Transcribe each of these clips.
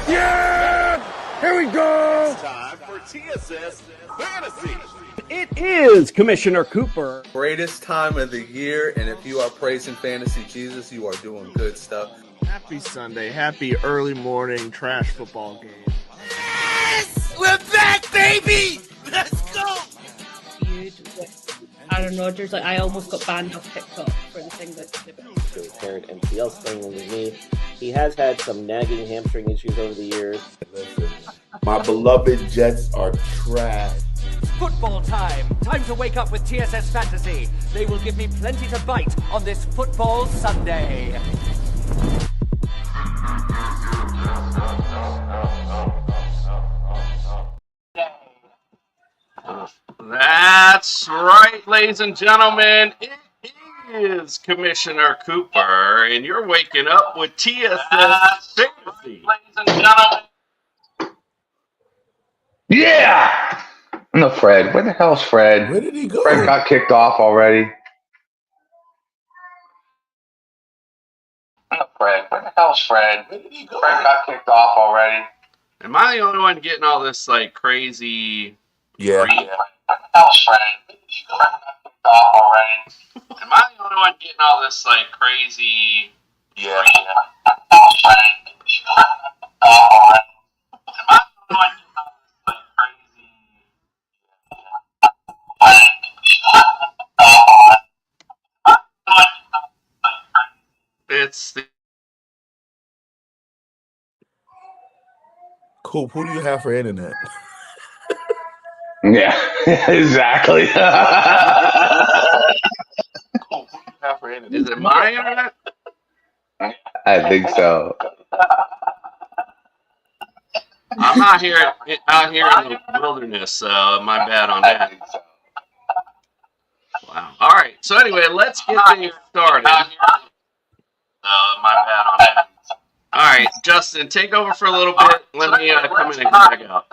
Yeah! Here we go! It's time for TSS Fantasy. It is Commissioner Cooper. Greatest time of the year, and if you are praising fantasy Jesus, you are doing good stuff. Happy Sunday, happy early morning trash football game. Yes! We're back, baby! Let's go! Aaron Rodgers, I almost got banned off TikTok for the thing that the apparent MCL sprain in his knee. He has had some nagging hamstring issues over the years. Listen, my beloved Jets are trash. Football time! Time to wake up with TSS Fantasy. They will give me plenty to bite on this football Sunday. That's right, ladies and gentlemen. It is Commissioner Cooper, and you're waking up with TSS Fantasy. Ladies and gentlemen. Yeah! No, Fred. Where the hell's Fred? Where did he go? Fred got kicked off already. No, Fred. Where the hell's Fred? Where did he go? Fred got kicked off already. Am I the only one getting all this, like, crazy... Yeah. Where the hell's Fred? Fred got kicked off already. Am I the only one getting all this, like, crazy... Yeah. Where the hell's Fred? Fred got kicked off already. Am I the only one getting all this, like, crazy... It's the... Cool. Who do you have for internet? Yeah, exactly. Is it my internet? I think so. I'm out here in the wilderness, my bad on that. Wow. All right. So anyway, let's get things started. My bad on that. All right, Justin, take over for a little bit. Let me come in and come back out.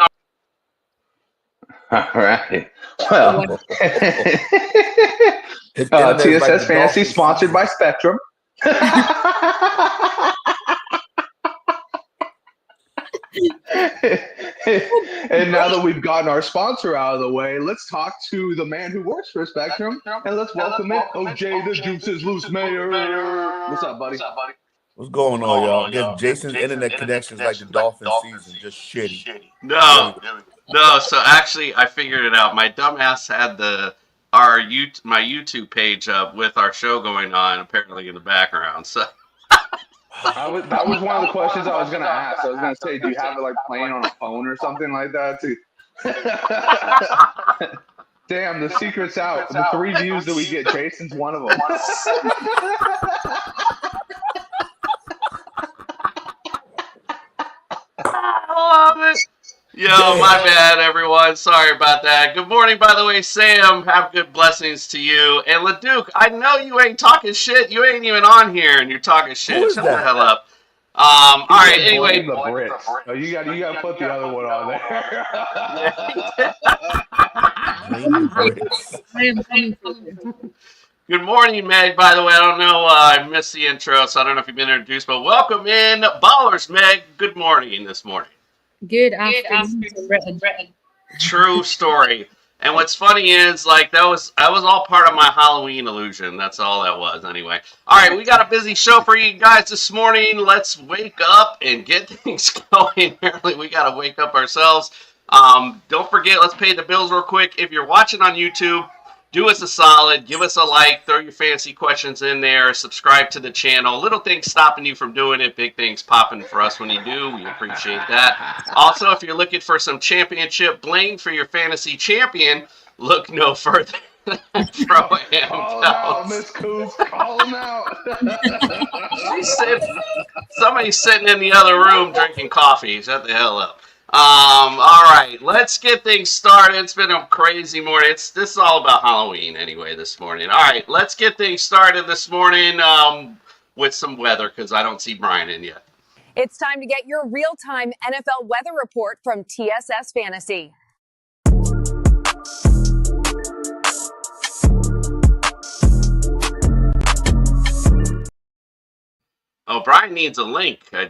All right. Well, TSS Fantasy sponsored by Spectrum. And now that we've gotten our sponsor out of the way, let's talk to the man who works for Spectrum, and let's welcome in OJ the Juice is Loose Mayor. What's up, buddy? What's going on, y'all? Guess Jason's internet connections like the Dolphin season, just shitty. No. So actually, I figured it out. My dumbass had my YouTube page up with our show going on, apparently in the background. So That was one of the questions I was going to ask. I was going to say, do you have it like playing on a phone or something like that? Too? Damn, the secret's out. The 3 views that we get, Jason's one of them. I love it. Yo, my bad, everyone. Sorry about that. Good morning, by the way, Sam. Have good blessings to you. And LeDuc, I know you ain't talking shit. You ain't even on here, and you're talking shit. Shut the hell up. All right, anyway. The Brits. Oh, you got to put the other one on there. Good morning, Meg, by the way. I don't know, I missed the intro, so I don't know if you've been introduced, but welcome in, Ballers, Meg. Good morning this morning. Good afternoon. True story. And what's funny is, like, that was all part of my Halloween illusion. That's all that was, anyway. All right, we got a busy show for you guys this morning. Let's wake up and get things going. Apparently, we got to wake up ourselves. Don't forget, let's pay the bills real quick. If you're watching on YouTube, do us a solid, give us a like, throw your fancy questions in there, subscribe to the channel. Little things stopping you from doing it, big things popping for us when you do. We appreciate that. Also, if you're looking for some championship bling for your fantasy champion, look no further than Pro-Am. Call him out, Miss Coop. Call him out. Somebody's sitting in the other room drinking coffee. Shut the hell up. All right, let's get things started. It's been a crazy morning. This is all about Halloween anyway this morning. All right, let's get things started this morning with some weather because I don't see Brian in yet. It's time to get your real-time NFL weather report from TSS Fantasy. Oh, Brian needs a link. I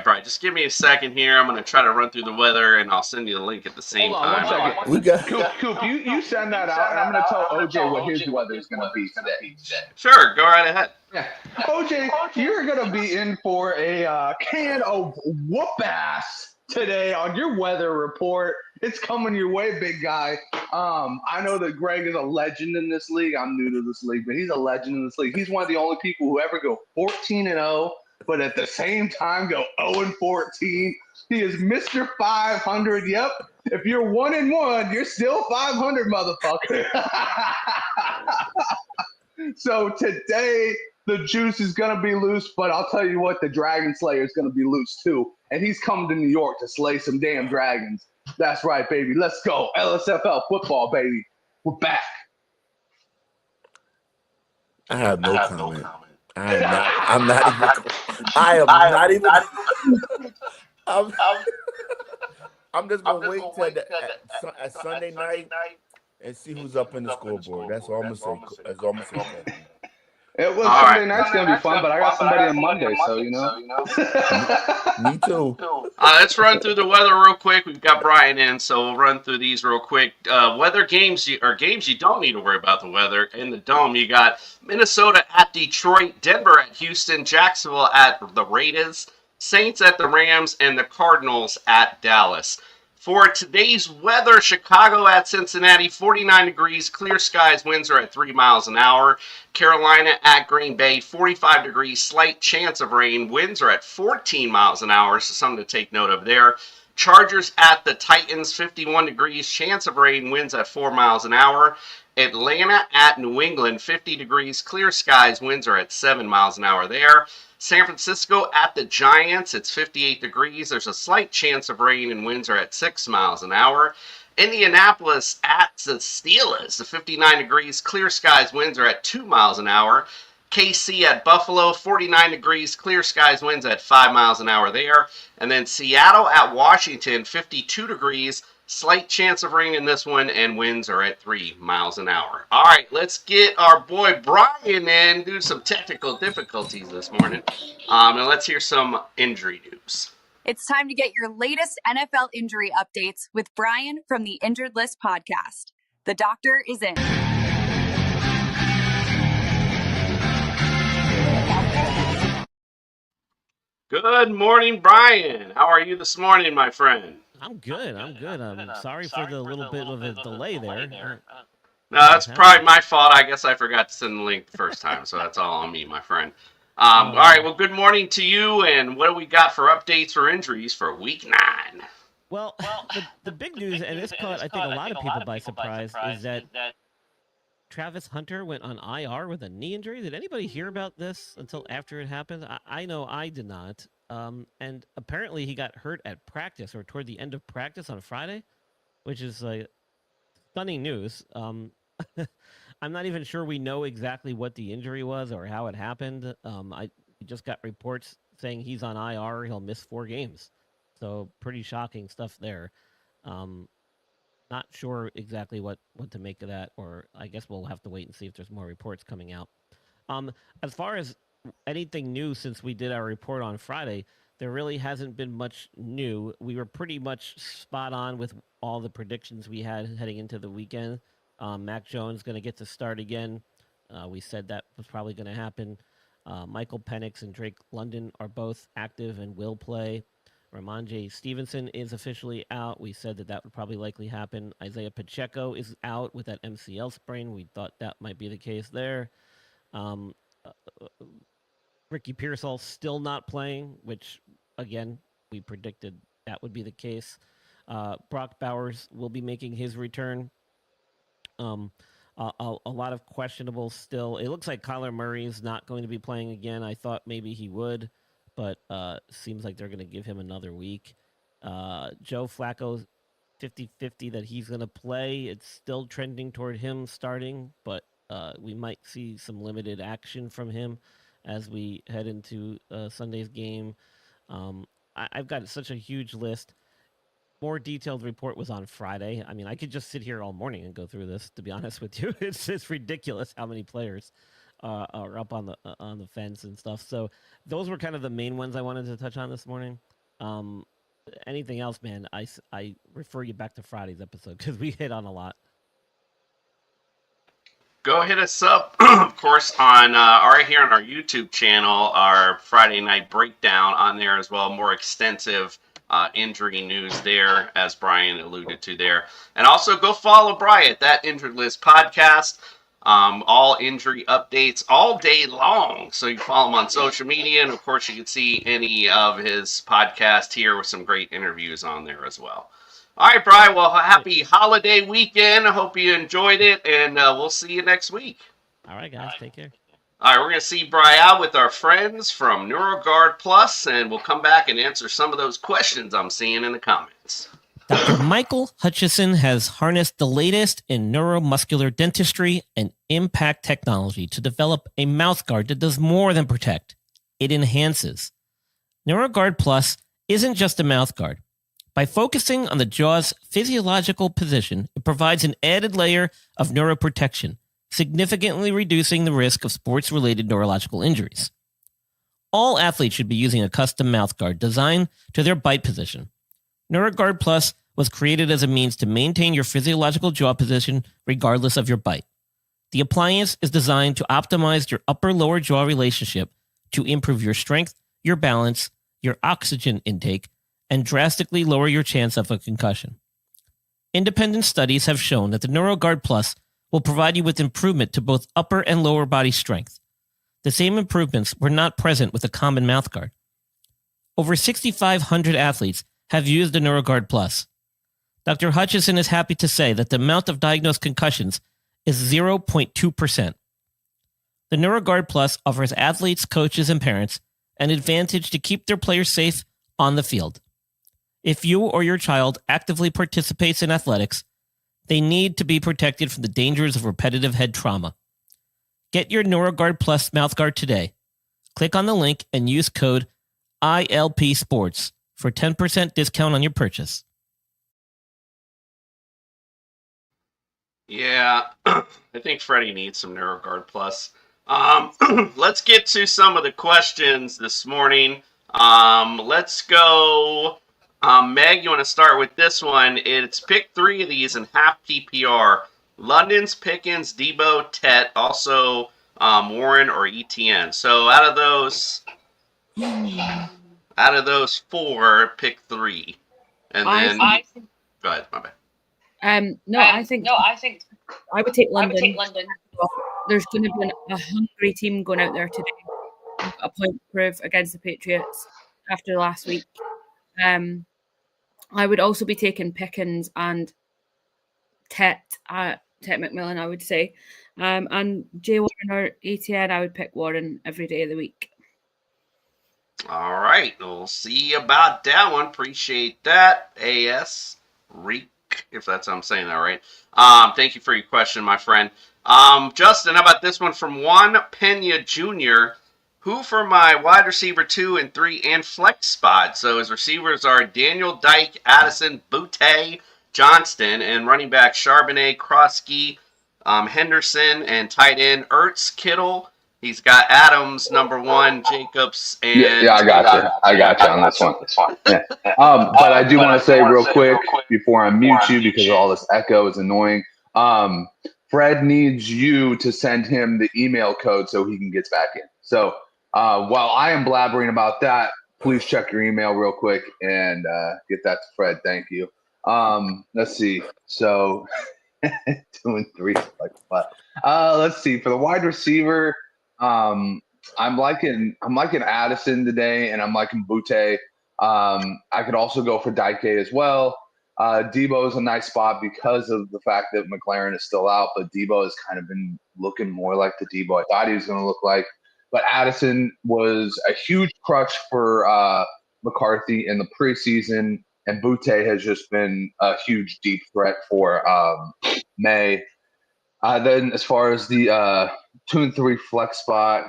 right. Just give me a second here. I'm going to try to run through the weather, and I'll send you the link at the same Hold on time. 1 second. We got Coop, you send that out, and I'm going to tell OJ what his weather is going to be today. Sure, go right ahead. Yeah. OJ, you're going to be in for a can of whoop ass today on your weather report. It's coming your way, big guy. I know that Greg is a legend in this league. I'm new to this league, but he's a legend in this league. He's one of the only people who ever go 14-0, but at the same time go 0-14. He is Mr. 500. Yep. If you're 1-1, you're still 500, motherfucker. So today the juice is going to be loose, but I'll tell you what, the Dragon Slayer is going to be loose too. And he's coming to New York to slay some damn dragons. That's right, baby. Let's go. LSFL football, baby. We're back. I have no comment. I'm not even. I'm just gonna wait till at Sunday night and see who's up in the scoreboard. That's all I'm gonna say. That's all I'm gonna say. It was Sunday night's gonna be fun, but I got somebody on Monday, so you know. Me too. Let's run through the weather real quick. We've got Brian in, so we'll run through these real quick. Weather games or games you don't need to worry about the weather. In the Dome, you got Minnesota at Detroit, Denver at Houston, Jacksonville at the Raiders, Saints at the Rams, and the Cardinals at Dallas. For today's weather, Chicago at Cincinnati, 49 degrees, clear skies, winds are at 3 miles an hour. Carolina at Green Bay, 45 degrees, slight chance of rain, winds are at 14 miles an hour, so something to take note of there. Chargers at the Titans, 51 degrees, chance of rain, winds at 4 miles an hour. Atlanta at New England, 50 degrees, clear skies, winds are at 7 miles an hour there. San Francisco at the Giants, it's 58 degrees. There's a slight chance of rain and winds are at 6 miles an hour. Indianapolis at the Steelers, the 59 degrees, clear skies, winds are at 2 miles an hour. KC at Buffalo, 49 degrees, clear skies, winds at 5 miles an hour there. And then Seattle at Washington, 52 degrees, slight chance of rain in this one, and winds are at 3 miles an hour. All right, let's get our boy Brian in, do some technical difficulties this morning. And let's hear some injury news. It's time to get your latest NFL injury updates with Brian from the Injured List podcast. The doctor is in. Good morning, Brian. How are you this morning, my friend? I'm good. I'm sorry for the little bit of a delay there. No, that's probably my fault. I guess I forgot to send the link the first time, so that's all on me, my friend. All right, well, good morning to you, and what do we got for updates for injuries for Week 9? Well, the big news, and this caught, I think, a lot of people by surprise, is that Travis Hunter went on IR with a knee injury. Did anybody hear about this until after it happened? I know I did not. And apparently he got hurt at practice or toward the end of practice on Friday, which is stunning news. I'm not even sure we know exactly what the injury was or how it happened. I just got reports saying he's on IR. He'll miss 4 games. So pretty shocking stuff there. Not sure exactly what to make of that, or I guess we'll have to wait and see if there's more reports coming out. As far as anything new since we did our report on Friday, there really hasn't been much new. We were pretty much spot on with all the predictions we had heading into the weekend. Mac Jones going to get to start again. We said that was probably going to happen. Michael Penix and Drake London are both active and will play. Ramondre Stevenson is officially out. We said that would probably likely happen. Isaiah Pacheco is out with that MCL sprain. We thought that might be the case there. Ricky Pearsall still not playing, which, again, we predicted that would be the case. Brock Bowers will be making his return. A lot of questionables still. It looks like Kyler Murray is not going to be playing again. I thought maybe he would, but seems like they're going to give him another week. Joe Flacco, 50-50 that he's going to play. It's still trending toward him starting, but we might see some limited action from him as we head into Sunday's game. I've got such a huge list. More detailed report was on Friday. I mean, I could just sit here all morning and go through this, to be honest with you. It's ridiculous how many players are up on the fence and stuff. So those were kind of the main ones I wanted to touch on this morning. Anything else, man? I refer you back to Friday's episode because we hit on a lot. Go hit us up, of course, on right here on our YouTube channel, our Friday night breakdown on there as well. More extensive injury news there, as Brian alluded to there. And also go follow Brian at that Injured List podcast. All injury updates all day long. So you follow him on social media. And of course, you can see any of his podcast here with some great interviews on there as well. All right, Brian. Well, happy holiday weekend. I hope you enjoyed it, and we'll see you next week. All right, guys. Take care. All right, we're going to see Brian out with our friends from NeuroGuard Plus, and we'll come back and answer some of those questions I'm seeing in the comments. Dr. Michael Hutchison has harnessed the latest in neuromuscular dentistry and impact technology to develop a mouthguard that does more than protect. It enhances. NeuroGuard Plus isn't just a mouthguard. By focusing on the jaw's physiological position, it provides an added layer of neuroprotection, significantly reducing the risk of sports-related neurological injuries. All athletes should be using a custom mouthguard designed to their bite position. NeuroGuard Plus was created as a means to maintain your physiological jaw position regardless of your bite. The appliance is designed to optimize your upper-lower jaw relationship to improve your strength, your balance, your oxygen intake, and drastically lower your chance of a concussion. Independent studies have shown that the NeuroGuard Plus will provide you with improvement to both upper and lower body strength. The same improvements were not present with a common mouthguard. Over 6,500 athletes have used the NeuroGuard Plus. Dr. Hutchison is happy to say that the amount of diagnosed concussions is 0.2%. The NeuroGuard Plus offers athletes, coaches, and parents an advantage to keep their players safe on the field. If you or your child actively participates in athletics, they need to be protected from the dangers of repetitive head trauma. Get your NeuroGuard Plus mouthguard today. Click on the link and use code ILP Sports for 10% discount on your purchase. Yeah, I think Freddie needs some NeuroGuard Plus. Let's get to some of the questions this morning. Let's go. Meg, you want to start with this one? It's pick 3 of these in half PPR. London's, Pickens, Debo, Tet, also Warren or ETN. So out of those 4, pick 3. And then go ahead, my bad. I think I would take London. There's going to be a hungry team going out there today, a point to prove against the Patriots after last week. I would also be taking Pickens and Tet McMillan, I would say. And Jay Warren or ATN, I would pick Warren every day of the week. All right. We'll see about that one. Appreciate that. AS Reek, if that's how I'm saying that right. Thank you for your question, my friend. Justin, how about this one from Juan Pena Jr., who for my wide receiver 2 and 3 and flex spot. So his receivers are Daniel Dyke, Addison, Butte, Johnston, and running back Charbonnet, Krosky, Henderson, and tight end Ertz, Kittle. He's got Adams, number 1, Jacobs, and... Yeah, I got you on this one. Yeah. But I do want to say real quick before I mute you, because all this echo is annoying, Fred needs you to send him the email code so he can get back in. So while I am blabbering about that, please check your email real quick and get that to Fred. Thank you. Let's see. So 2 and 3, like what? Let's see. For the wide receiver, I'm liking Addison today, and I'm liking Butte. I could also go for Dyke as well. Debo is a nice spot because of the fact that McLaren is still out, but Debo has kind of been looking more like the Debo I thought he was going to look like. But Addison was a huge crutch for McCarthy in the preseason, and Butte has just been a huge deep threat for May. Then as far as the 2 and 3 flex spot,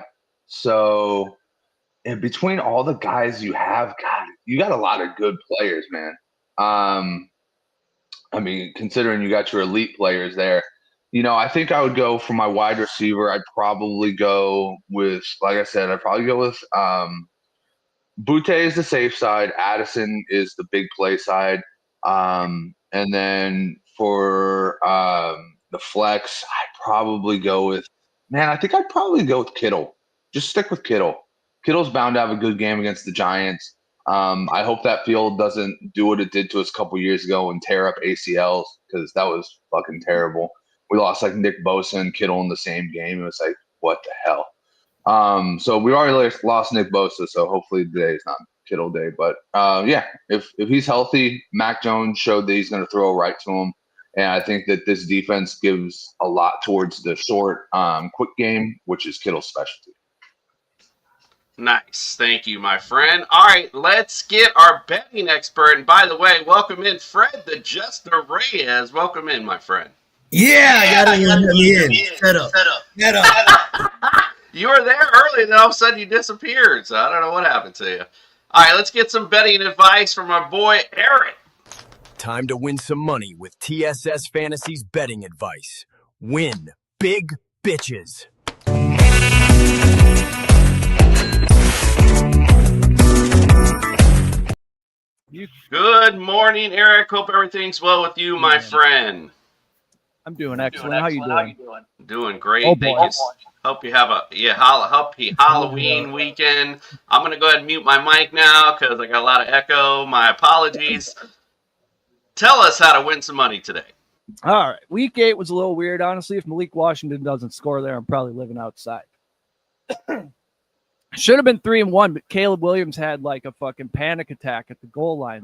so in between all the guys you have, God, you got a lot of good players, man. I mean, considering you got your elite players there, I think I would go for my wide receiver. I'd probably go with, like I said, Butte is the safe side. Addison is the big play side. And then for the flex, I'd probably go with Kittle. Just stick with Kittle. Kittle's bound to have a good game against the Giants. I hope that field doesn't do what it did to us a couple years ago and tear up ACLs, because that was fucking terrible. We lost like Nick Bosa and Kittle in the same game. It was like, what the hell? So we already lost Nick Bosa, so hopefully today is not Kittle day. But if he's healthy, Mac Jones showed that he's going to throw right to him. And I think that this defense gives a lot towards the short, quick game, which is Kittle's specialty. Nice. Thank you, my friend. All right, let's get our betting expert. And by the way, welcome in Fred the Jester Reyes. Welcome in, my friend. Yeah, I gotta let me in. Set up. You were there early, and then all of a sudden you disappeared. So I don't know what happened to you. All right, let's get some betting advice from our boy Eric. Time to win some money with TSS Fantasy's betting advice. Win big bitches. Good morning, Eric. Hope everything's well with you, my friend. I'm doing excellent. How you doing? Doing great. Oh, Thank boy. you. Hope you have a happy Halloween weekend. I'm going to go ahead and mute my mic now because I got a lot of echo. My apologies. Tell us how to win some money today. All right. Week 8 was a little weird. Honestly, if Malik Washington doesn't score there, I'm probably living outside. Should have been 3-1, but Caleb Williams had like a fucking panic attack at the goal line.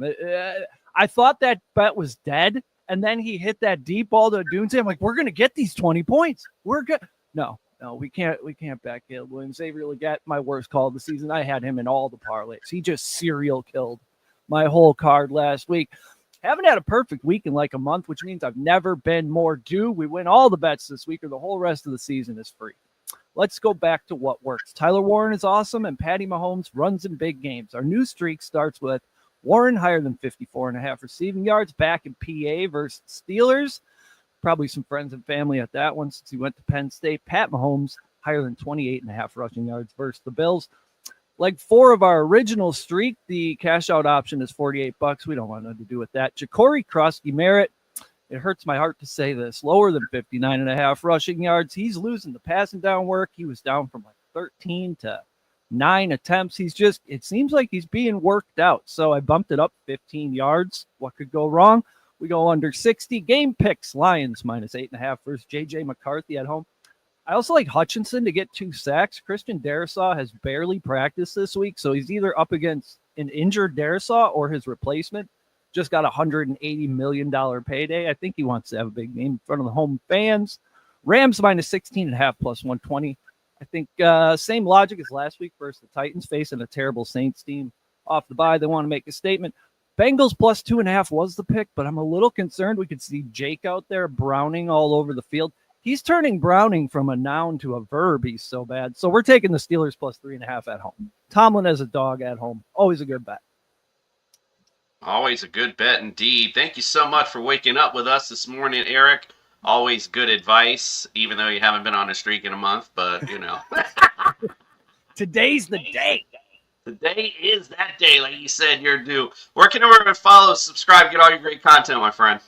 I thought that bet was dead, and then he hit that deep ball to Dunze. I'm like, we're going to get these 20 points. We're good. No, we can't back Caleb Williams. They really got my worst call of the season. I had him in all the parlays. He just serial killed my whole card last week. Haven't had a perfect week in like a month, which means I've never been more due. We win all the bets this week, or the whole rest of the season is free. Let's go back to what works. Tyler Warren is awesome, and Patty Mahomes runs in big games. Our new streak starts with Warren higher than 54.5 receiving yards back in PA versus Steelers. Probably some friends and family at that one since he went to Penn State. Pat Mahomes higher than 28.5 rushing yards versus the Bills. Leg 4 of our original streak, the cash out option is $48. We don't want nothing to do with that. Ja'Cory Krusky-Merritt. It hurts my heart to say this. Lower than 59.5 rushing yards. He's losing the passing down work. He was down from like 13 to 9 attempts. It seems like he's being worked out. So I bumped it up 15 yards. What could go wrong? We go under 60. Game picks. Lions minus 8.5 versus J.J. McCarthy at home. I also like Hutchinson to get 2 sacks. Christian Darrisaw has barely practiced this week, so he's either up against an injured Darrisaw or his replacement. Just got a $180 million payday. I think he wants to have a big game in front of the home fans. Rams minus 16.5 plus 120. I think same logic as last week versus the Titans, facing a terrible Saints team off the bye. They want to make a statement. Bengals plus 2.5 was the pick, but I'm a little concerned. We could see Jake out there Browning all over the field. He's turning Browning from a noun to a verb. He's so bad. So we're taking the Steelers plus 3.5 at home. Tomlin as a dog at home. Always a good bet. Always a good bet indeed. Thank you so much for waking up with us this morning, Eric. Always good advice, even though you haven't been on a streak in a month, but you know. Today's the day. Today is that day, like you said, you're due. Where can everyone follow, subscribe, get all your great content, my friend?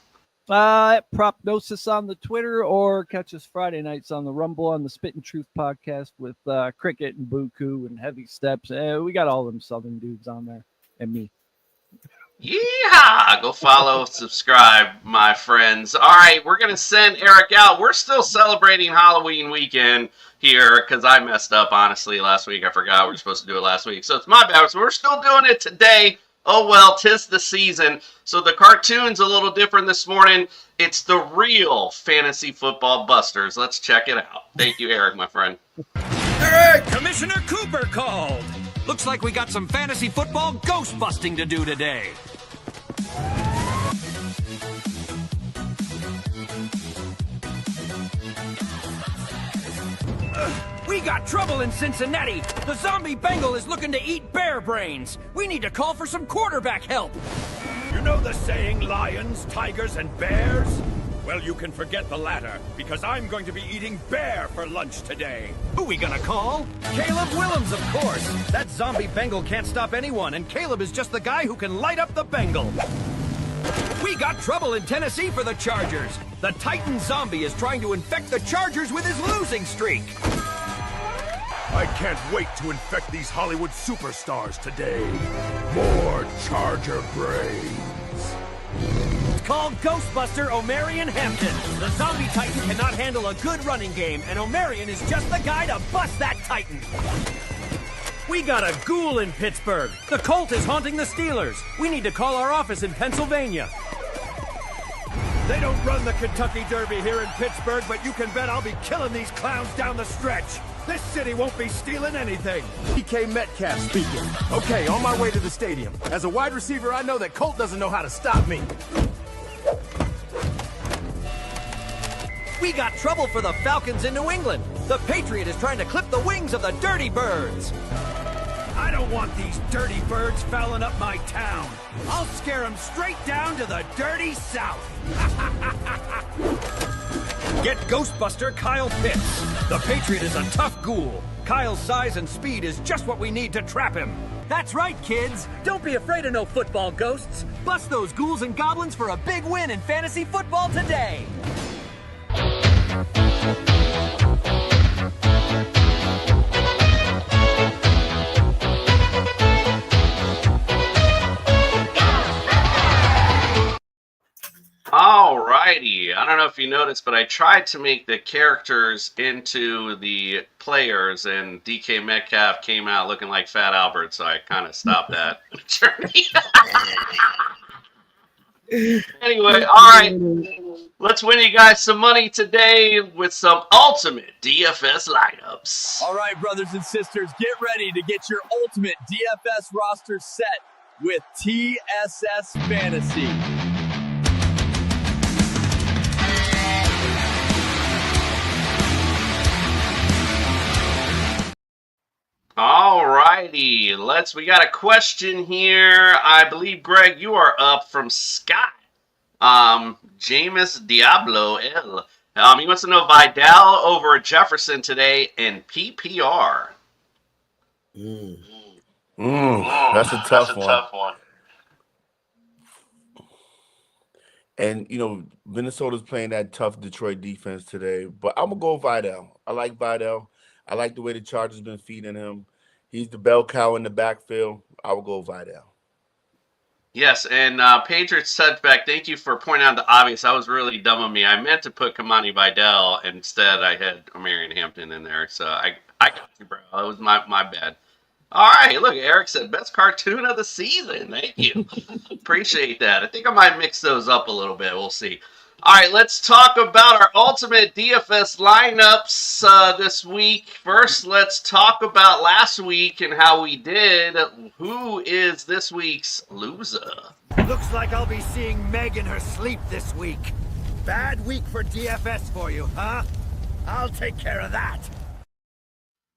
Propnosis on the Twitter, or catch us Friday nights on the Rumble on the Spit and Truth podcast with Cricket and Buku and Heavy Steps. We got all them Southern dudes on there and me. Yeah, go follow, subscribe, my friends. All right, we're going to send Eric out. We're still celebrating Halloween weekend here because I messed up, honestly, last week. I forgot we were supposed to do it last week. So it's my bad. So we're still doing it today. Oh, well, 'tis the season. So the cartoon's a little different this morning. It's the real Fantasy Football Busters. Let's check it out. Thank you, Eric, my friend. Hey, Commissioner Cooper called. Looks like we got some fantasy football ghost busting to do today. We got trouble in Cincinnati. The zombie Bengal is looking to eat bear brains. We need to call for some quarterback help. You know the saying, lions, tigers, and bears? Well, you can forget the latter, because I'm going to be eating bear for lunch today. Who we gonna call? Caleb Willems, of course. That zombie Bengal can't stop anyone, and Caleb is just the guy who can light up the Bengal. We got trouble in Tennessee for the Chargers. The Titan zombie is trying to infect the Chargers with his losing streak. I can't wait to infect these Hollywood superstars today. More Charger brains. It's called Ghostbuster Omarion Hampton. The zombie Titan cannot handle a good running game, and Omarion is just the guy to bust that Titan. We got a ghoul in Pittsburgh. The Colt is haunting the Steelers. We need to call our office in Pennsylvania. They don't run the Kentucky Derby here in Pittsburgh, but you can bet I'll be killing these clowns down the stretch. This city won't be stealing anything. DK Metcalf speaking. Okay, on my way to the stadium. As a wide receiver, I know that Colt doesn't know how to stop me. We got trouble for the Falcons in New England. The Patriot is trying to clip the wings of the Dirty Birds. I don't want these dirty birds fouling up my town. I'll scare them straight down to the dirty South. Get Ghostbuster Kyle Pitts. The Patriot is a tough ghoul. Kyle's size and speed is just what we need to trap him. That's right, kids. Don't be afraid of no football ghosts. Bust those ghouls and goblins for a big win in fantasy football today. Alrighty, I don't know if you noticed, but I tried to make the characters into the players, and DK Metcalf came out looking like Fat Albert, so I kind of stopped that journey. Anyway, alright, let's win you guys some money today with some ultimate DFS lineups. All right, brothers and sisters, get ready to get your ultimate DFS roster set with TSS Fantasy. Alrighty, we got a question here. I believe, Greg, you are up from Scott. Jameis Diablo L. He wants to know Vidal over Jefferson today in PPR. That's a tough one. And, Minnesota's playing that tough Detroit defense today. But I'm going to go Vidal. I like Vidal. I like the way the Chargers been feeding him. He's the bell cow in the backfield. I will go Vidal. Yes, and Patriots touchback, thank you for pointing out the obvious. That was really dumb of me. I meant to put Kamani Vidal. Instead, I had Omarion Hampton in there. So I got you, bro. That was my bad. All right, look, Eric said best cartoon of the season. Thank you. Appreciate that. I think I might mix those up a little bit. We'll see. All right, let's talk about our ultimate DFS lineups this week. First, let's talk about last week and how we did. Who is this week's loser? Looks like I'll be seeing Meg in her sleep this week. Bad week for DFS for you, huh? I'll take care of that.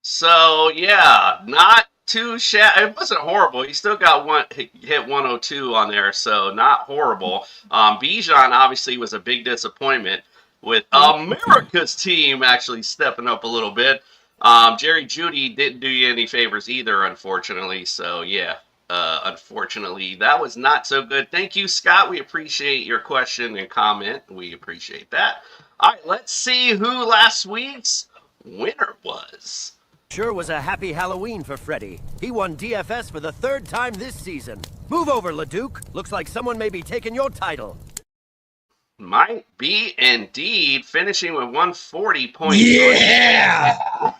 So, yeah, not too shabby. It wasn't horrible. He still got hit 102 on there, so not horrible. Bijan obviously was a big disappointment with America's team actually stepping up a little bit. Jerry Jeudy didn't do you any favors either, unfortunately. So, yeah, unfortunately, that was not so good. Thank you, Scott. We appreciate your question and comment. We appreciate that. All right, let's see who last week's winner was. Sure was a happy Halloween for Freddy. He won DFS for the 3rd time this season. Move over, LeDuc. Looks like someone may be taking your title. Might be indeed, finishing with 140.3. Yeah!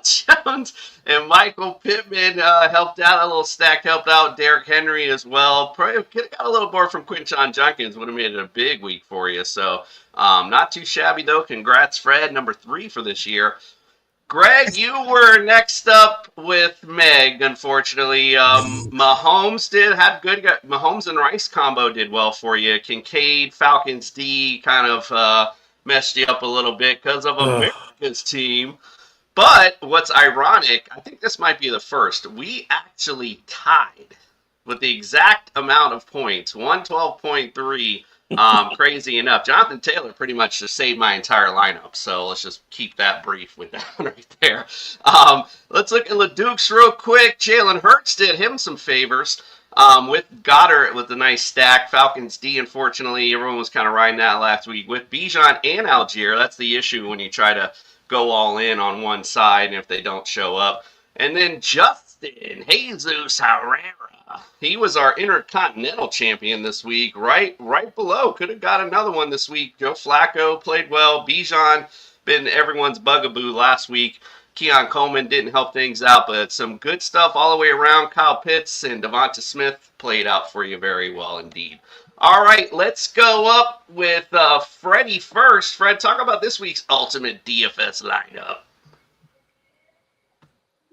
Jones and Michael Pittman helped out. A little stack helped out Derrick Henry as well. Probably could have got a little more from Quinshon Judkins. Would have made it a big week for you. So not too shabby, though. Congrats, Fred. Number 3 for this year. Greg, you were next up with Meg, unfortunately. Mahomes had good. Mahomes and Rice combo did well for you. Kincaid, Falcons D kind of messed you up a little bit because of America's team. But what's ironic, I think this might be the first. We actually tied with the exact amount of points, 112.3, Crazy enough, Jonathan Taylor pretty much just saved my entire lineup. So let's just keep that brief with that one right there. Let's look at LeDukes real quick. Jalen Hurts did him some favors. With Goddard with a nice stack. Falcons D, unfortunately, everyone was kind of riding that last week. With Bijan and Algier, that's the issue when you try to go all in on one side and if they don't show up. And then Justin Jesus Herrera. He was our Intercontinental Champion this week, right below. Could have got another one this week. Joe Flacco played well. Bijan been everyone's bugaboo last week. Keon Coleman didn't help things out, but some good stuff all the way around. Kyle Pitts and Devonta Smith played out for you very well indeed. All right, let's go up with Freddie first. Fred, talk about this week's Ultimate DFS lineup.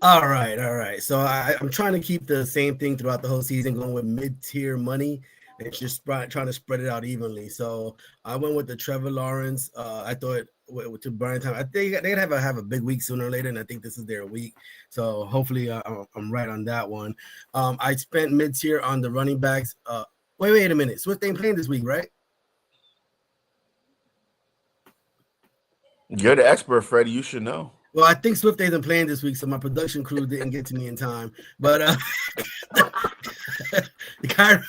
All right. So I'm trying to keep the same thing throughout the whole season, going with mid-tier money and just trying to spread it out evenly. So I went with the Trevor Lawrence. I thought to Brian time, I think they'd have a big week sooner or later, and I think this is their week. So hopefully I'm right on that one. I spent mid-tier on the running backs. Wait a minute. Swift ain't playing this week, right? You're the expert, Freddie. You should know. Well, I think Swift isn't playing this week, so my production crew didn't get to me in time. But the Kyrie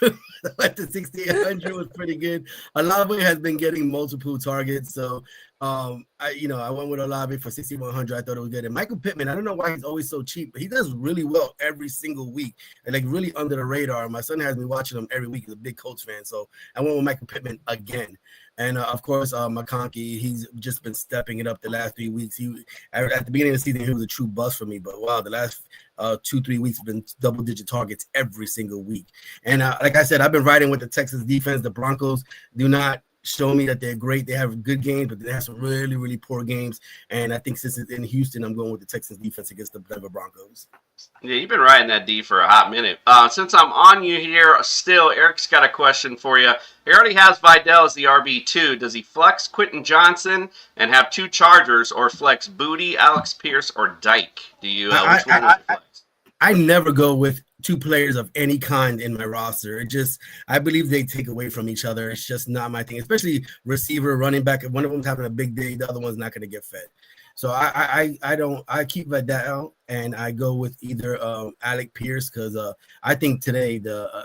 at the 6,800 was pretty good. Olave has been getting multiple targets, so I went with Olave for 6,100. I thought it was good. And Michael Pittman, I don't know why he's always so cheap, but he does really well every single week, and like really under the radar. My son has me watching him every week. He's a big Colts fan, so I went with Michael Pittman again. And of course, McConkey, he's just been stepping it up the last 3 weeks. At the beginning of the season, he was a true bust for me. But wow, the last 2-3 weeks have been double-digit targets every single week. And like I said, I've been riding with the Texas defense. The Broncos do not show me that they're great. They have good games, but they have some really, really poor games. And I think since it's in Houston, I'm going with the Texans defense against the Denver Broncos. Yeah, you've been riding that D for a hot minute. Since I'm on you here, still, Eric's got a question for you. He already has Vidal as the RB2. Does he flex Quentin Johnson and have 2 Chargers, or flex Booty, Alex Pierce, or Dyke? Do you? Which one would you flex? I never go with 2 players of any kind in my roster. I believe they take away from each other. It's just not my thing, especially receiver, running back. If one of them's having a big day, the other one's not going to get fed. So I keep Vidal and I go with either Alec Pierce because I think today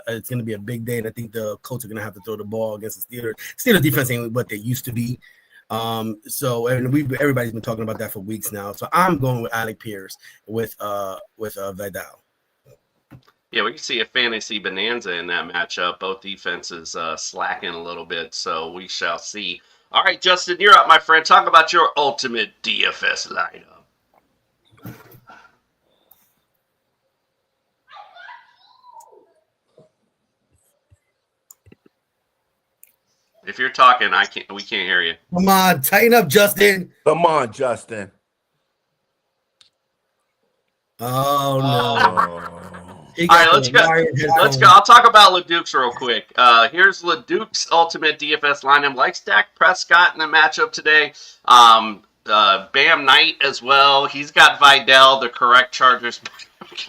it's going to be a big day, and I think the Colts are going to have to throw the ball against the Steelers. Steelers defense ain't what they used to be. Everybody's been talking about that for weeks now. So I'm going with Alec Pierce with Vidal. Yeah, we can see a fantasy bonanza in that matchup. Both defenses slacking a little bit, so we shall see. All right, Justin, you're up, my friend. Talk about your ultimate DFS lineup. If you're talking, we can't hear you. Come on, tighten up, Justin. Come on, Justin. Oh no. All right, let's go. I'll talk about LeDukes real quick. Here's LeDukes' ultimate DFS lineup. Like Dak Prescott in the matchup today. Bam Knight as well. He's got Vidal, the correct Chargers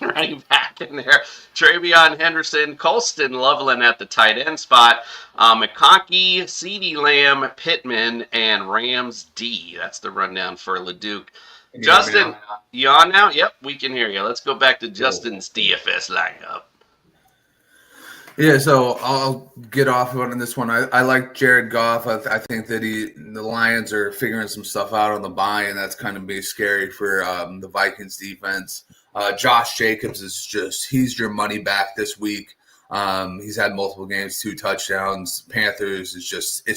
running back in there. Travion Henderson, Colston Loveland at the tight end spot. McConkey, CeeDee Lamb, Pittman, and Rams D. That's the rundown for LeDuc. Justin, you on now? Yep, we can hear you. Let's go back to Justin's DFS lineup. Yeah, so I'll get off on this one. I like Jared Goff. I think that the Lions are figuring some stuff out on the bye, and that's kind of be scary for the Vikings defense. Josh Jacobs he's your money back this week. He's had multiple games, 2 touchdowns. Panthers it's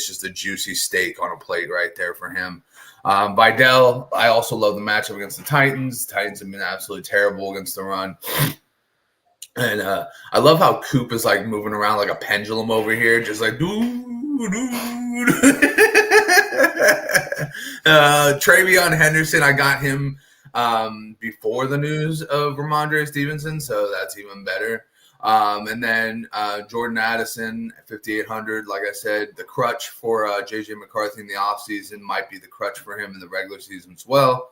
just a juicy steak on a plate right there for him. Vidal, I also love the matchup against the Titans. Titans have been absolutely terrible against the run. And I love how Coop is like moving around like a pendulum over here, just like Travion Henderson, I got him before the news of Ramondre Stevenson, so that's even better. And then Jordan Addison, 5,800. Like I said, the crutch for J.J. McCarthy in the offseason might be the crutch for him in the regular season as well.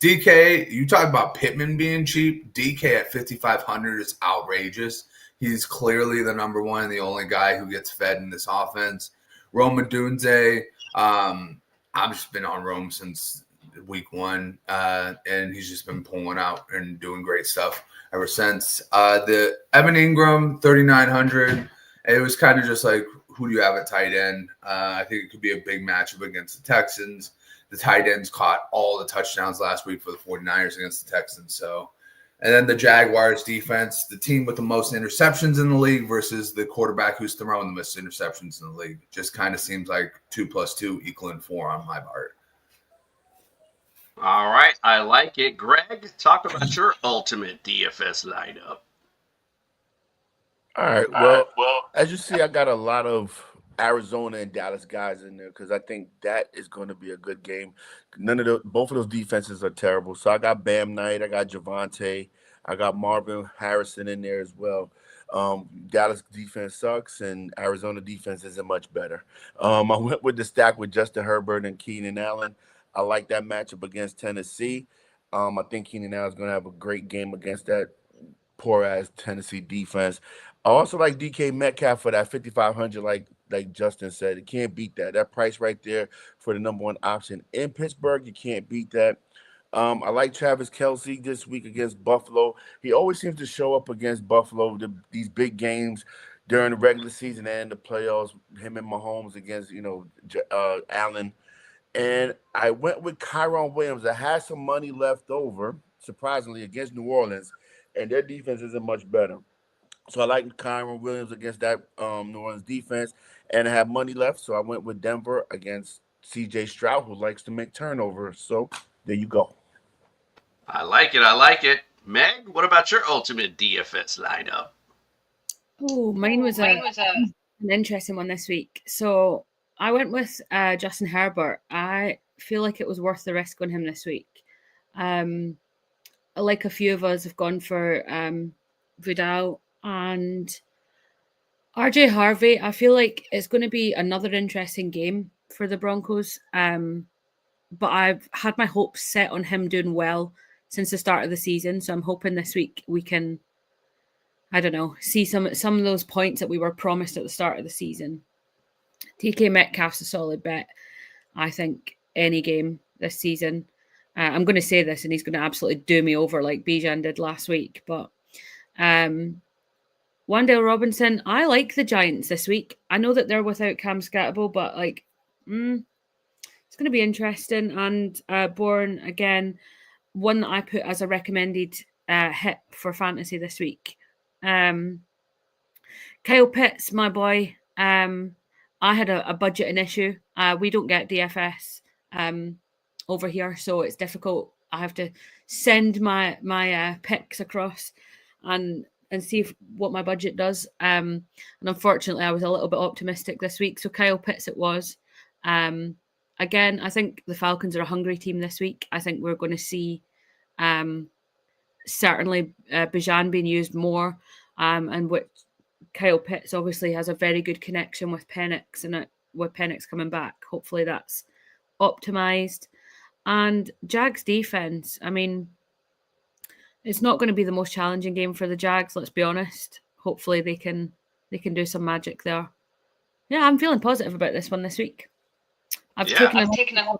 DK, you talk about Pittman being cheap. DK at 5,500 is outrageous. He's clearly the number one and the only guy who gets fed in this offense. Rome Odunze, I've just been on Rome since week 1, and he's just been pulling out and doing great stuff ever since. The Evan Ingram, 3,900. It was kind of just like, who do you have at tight end? I think it could be a big matchup against the Texans. The tight ends caught all the touchdowns last week for the 49ers against the Texans. So, and then the Jaguars defense, the team with the most interceptions in the league versus the quarterback who's throwing the most interceptions in the league. Just kind of seems like 2 + 2 = 4 on my part. All right, I like it. Greg, talk about your ultimate DFS lineup. All right. Well, as you see, I got a lot of Arizona and Dallas guys in there because I think that is going to be a good game. Both of those defenses are terrible. So I got Bam Knight, I got Javante, I got Marvin Harrison in there as well. Dallas defense sucks, and Arizona defense isn't much better. I went with the stack with Justin Herbert and Keenan Allen. I like that matchup against Tennessee. I think Keenan Allen is going to have a great game against that poor ass Tennessee defense. I also like DK Metcalf for that 5,500, like Justin said. You can't beat that. That price right there for the number 1 option in Pittsburgh, you can't beat that. I like Travis Kelce this week against Buffalo. He always seems to show up against Buffalo, these big games during the regular season and the playoffs. Him and Mahomes against Allen. And I went with Kyron Williams. I had some money left over, surprisingly, against New Orleans, and their defense isn't much better. So I like Kyron Williams against that New Orleans defense, and I have money left, so I went with Denver against C.J. Stroud, who likes to make turnovers. So there you go. I like it. I like it. Meg, what about your ultimate DFS lineup? Oh, mine was an interesting one this week. So I went with Justin Herbert. I feel like it was worth the risk on him this week. Like a few of us have gone for Vidal and RJ Harvey. I feel like it's going to be another interesting game for the Broncos. But I've had my hopes set on him doing well since the start of the season. So I'm hoping this week we can, I don't know, see some of those points that we were promised at the start of the season. DK Metcalf's a solid bet, I think, any game this season. I'm going to say this and he's going to absolutely do me over like Bijan did last week. But Wan'Dale Robinson, I like the Giants this week. I know that they're without Cam Scatterable, but it's going to be interesting. And Bourne, again, one that I put as a recommended hit for fantasy this week. Kyle Pitts, my boy. I had a budgeting issue. We don't get DFS over here, so it's difficult. I have to send my picks across and see what my budget does. And unfortunately, I was a little bit optimistic this week, so Kyle Pitts it was. Again, I think the Falcons are a hungry team this week. I think we're going to see certainly Bijan being used more, and which Kyle Pitts obviously has a very good connection with Penix, and with Penix coming back, hopefully that's optimized. And Jags defense, I mean, it's not going to be the most challenging game for the Jags, let's be honest. Hopefully they can do some magic there. Yeah, I'm feeling positive about this one this week. I've taken a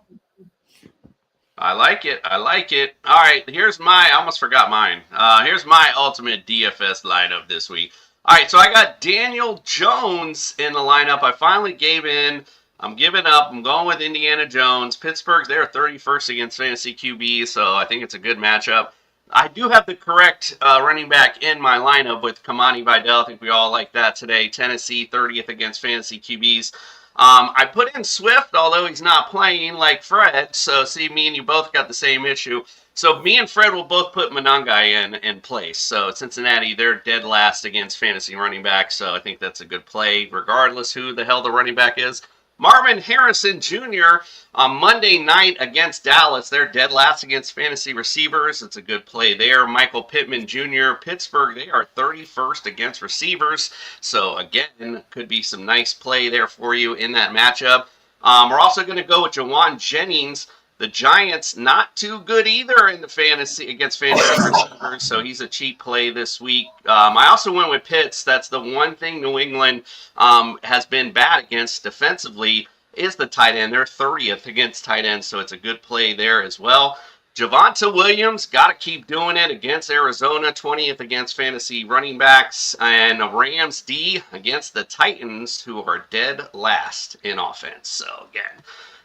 I like it. I like it. All right, I almost forgot mine. Here's my ultimate DFS lineup this week. All right, so I got Daniel Jones in the lineup. I finally gave in. I'm giving up. I'm going with Indiana Jones. Pittsburgh, they're 31st against fantasy QB, so I think it's a good matchup. I do have the correct running back in my lineup with Kamani Vidal. I think we all like that today. Tennessee, 30th against fantasy QBs. I put in Swift, although he's not playing like Fred. So, see, me and you both got the same issue. So, me and Fred will both put Monangai in place. So, Cincinnati, they're dead last against fantasy running back. So, I think that's a good play, regardless who the hell the running back is. Marvin Harrison Jr. on Monday night against Dallas. They're dead last against fantasy receivers. It's a good play there. Michael Pittman Jr. Pittsburgh, they are 31st against receivers. So, again, could be some nice play there for you in that matchup. We're also going to go with Jawan Jennings The Giants not too good either in the fantasy against fantasy receivers, so he's a cheap play this week. I also went with Pitts. That's the one thing New England has been bad against defensively is the tight end. They're 30th against tight ends, so it's a good play there as well. Javonte Williams, got to keep doing it against Arizona, 20th against fantasy running backs, and Rams D against the Titans, who are dead last in offense. So, again,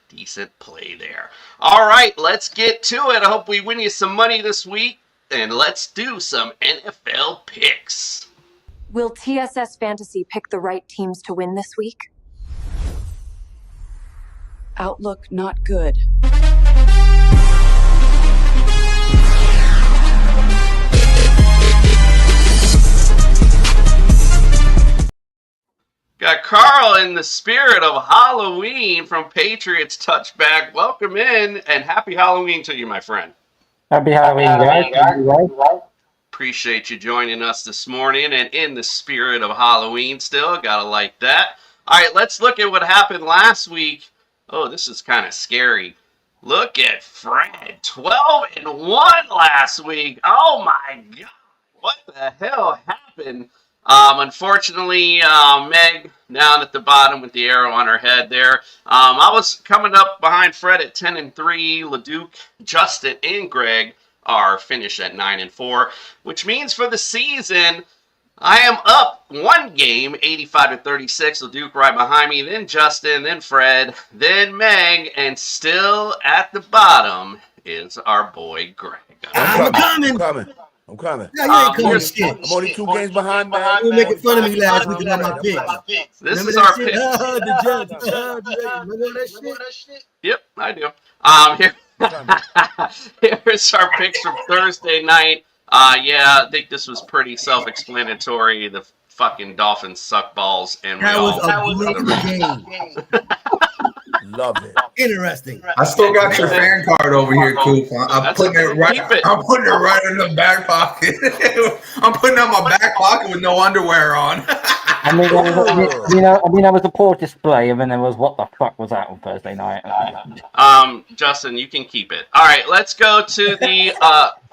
decent play there. All right, let's get to it. I hope we win you some money this week, and let's do some NFL picks. Will TSS Fantasy pick the right teams to win this week? Outlook not good. Got Carl in the spirit of Halloween from Patriots Touchback. Welcome in, and happy Halloween to you, my friend. Happy Halloween, guys. Appreciate you joining us this morning, and in the spirit of Halloween still. Gotta like that. All right, let's look at what happened last week. Oh, this is kind of scary. Look at Fred, 12-1 last week. Oh, my God. What the hell happened? Unfortunately, Meg down at the bottom with the arrow on her head there. I was coming up behind Fred at 10-3. LeDuc, Justin, and Greg are finished at 9-4, which means for the season, I am up one game, 85-36. LeDuc right behind me, then Justin, then Fred, then Meg, and still at the bottom is our boy Greg. I'm coming. Yeah, you ain't coming shit. I'm only 2 games behind, man. You were making fun of me last week about my picks. This Remember is that our shit? pick. The judge. Remember that shit? Yep, I do. Here's our picks from Thursday night. Yeah, I think this was pretty self-explanatory. The fucking Dolphins suck balls, and That was a great game. Love it. Interesting. I still got your fan card over here, Coop. I'm putting it right. I'm putting it right in the back pocket. I'm putting it in my back pocket with no underwear on. I mean, there was a poor display, and then there was what the fuck was that on Thursday night? Justin, you can keep it. All right, let's go to the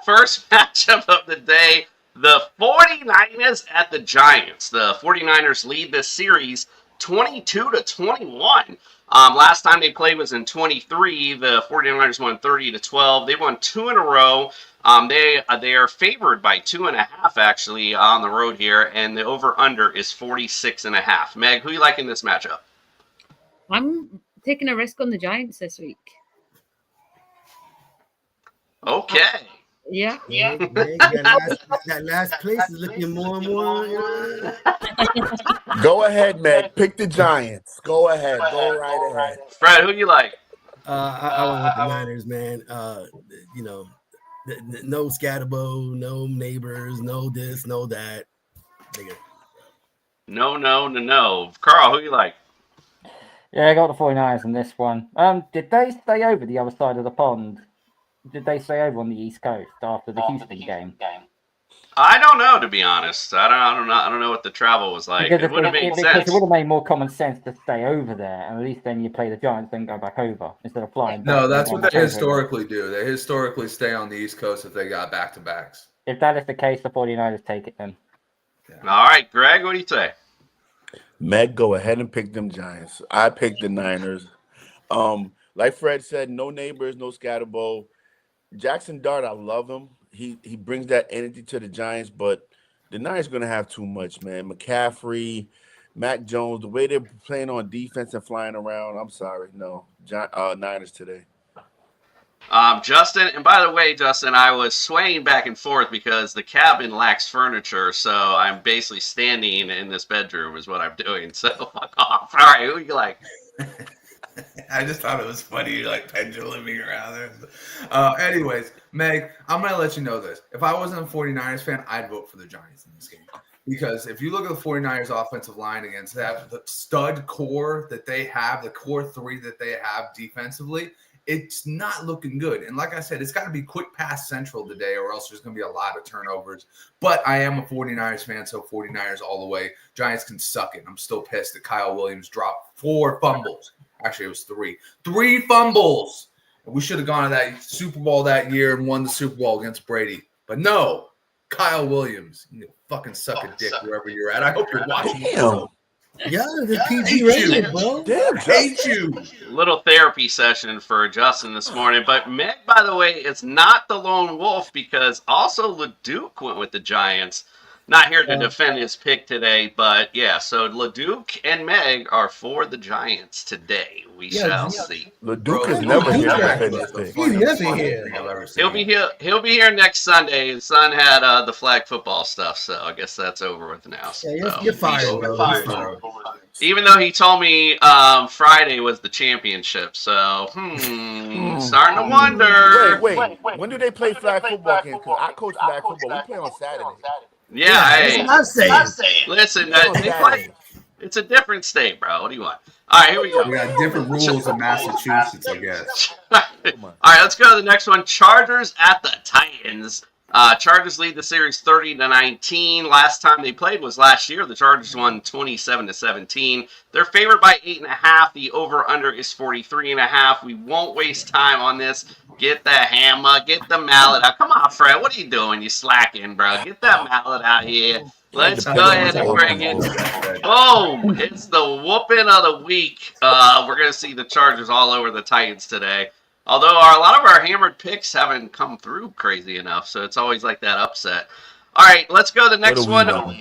first matchup of the day. The 49ers at the Giants. The 49ers lead this series 22-21. Last time they played was in 23. The 49ers won 30-12. They won 2 in a row. They are favored by 2.5 actually on the road here, and the over/under is 46.5. Meg, who you like in this matchup? I'm taking a risk on the Giants this week. Okay. Yeah. That last place is looking more and more. Go ahead, Meg. Pick the Giants. Go ahead. Go right ahead. Fred, who you like? I went with the Niners, man. No Scatterbo, no neighbors, no this, no that. No. Carl, who you like? Yeah, I got the 49ers in this one. Did they stay over the other side of the pond? Did they stay over on the East Coast after the Houston game? I don't know, to be honest. I don't know what the travel was like. Because it would have made because sense. it would have made more common sense to stay over there, and at least then you play the Giants, then go back over instead of flying. No, back that's and what going they back over. historically do. They historically stay on the East Coast if they got back-to-backs. If that is the case, the 49ers take it then. All right, Greg, what do you say? Meg, go ahead and pick them Giants. I picked the Niners. Like Fred said, no neighbors, no Scatterbo. Jackson Dart, I love him. He brings that energy to the Giants, but the Niners going to have too much, man. McCaffrey, Mac Jones, the way they're playing on defense and flying around, I'm sorry, no. Niners today. Justin, and by the way, Justin, I was swaying back and forth because the cabin lacks furniture, so I'm basically standing in this bedroom is what I'm doing, so fuck off. All right, who you like? I just thought it was funny, like penduluming around there. Anyways, Meg, I'm going to let you know this. If I wasn't a 49ers fan, I'd vote for the Giants in this game. Because if you look at the 49ers offensive line against that, the stud core that they have, the core 3 that they have defensively, it's not looking good. And like I said, it's got to be quick pass central today or else there's going to be a lot of turnovers. But I am a 49ers fan, so 49ers all the way. Giants can suck it. I'm still pissed that Kyle Williams dropped 4 fumbles. Actually, it was 3. 3 fumbles We should have gone to that Super Bowl that year and won the Super Bowl against Brady. But no, Kyle Williams, you fucking suck a dick wherever you're at. I hope you're watching. Damn. Yeah, the PG rated, bro. Damn, I hate you. Little therapy session for Justin this morning. But Meg, by the way, is not the lone wolf because also Leduc went with the Giants. Not here to defend his pick today, but yeah, so Leduc and Meg are for the Giants today. We shall see. Leduc is never here to defend his pick. He's never here. He'll be here next Sunday. His son had the flag football stuff, so I guess that's over with now. Yeah, you're fired, bro. You're fired. Even though he told me Friday was the championship, so starting to wonder. Wait. When do they play flag football again? Because I coach flag football. We play on Saturday. Yeah, hey, I'm saying. listen, they play. It's a different state, bro. What do you want? All right, here we go. We got different rules in Massachusetts, I guess. All right, let's go to the next one. Chargers at the Titans. Chargers lead the series 30-19. Last time they played was last year. The Chargers won 27-17. They're favored by 8.5. The over/under is 43.5. We won't waste time on this. Get the hammer. Get the mallet out. Come on, Fred. What are you doing? You slacking, bro. Get that mallet out here. Let's go ahead and bring it. Boom! It's the whooping of the week. We're going to see the Chargers all over the Titans today. Although a lot of our hammered picks haven't come through crazy enough, so it's always like that upset. All right, let's go to the next one. All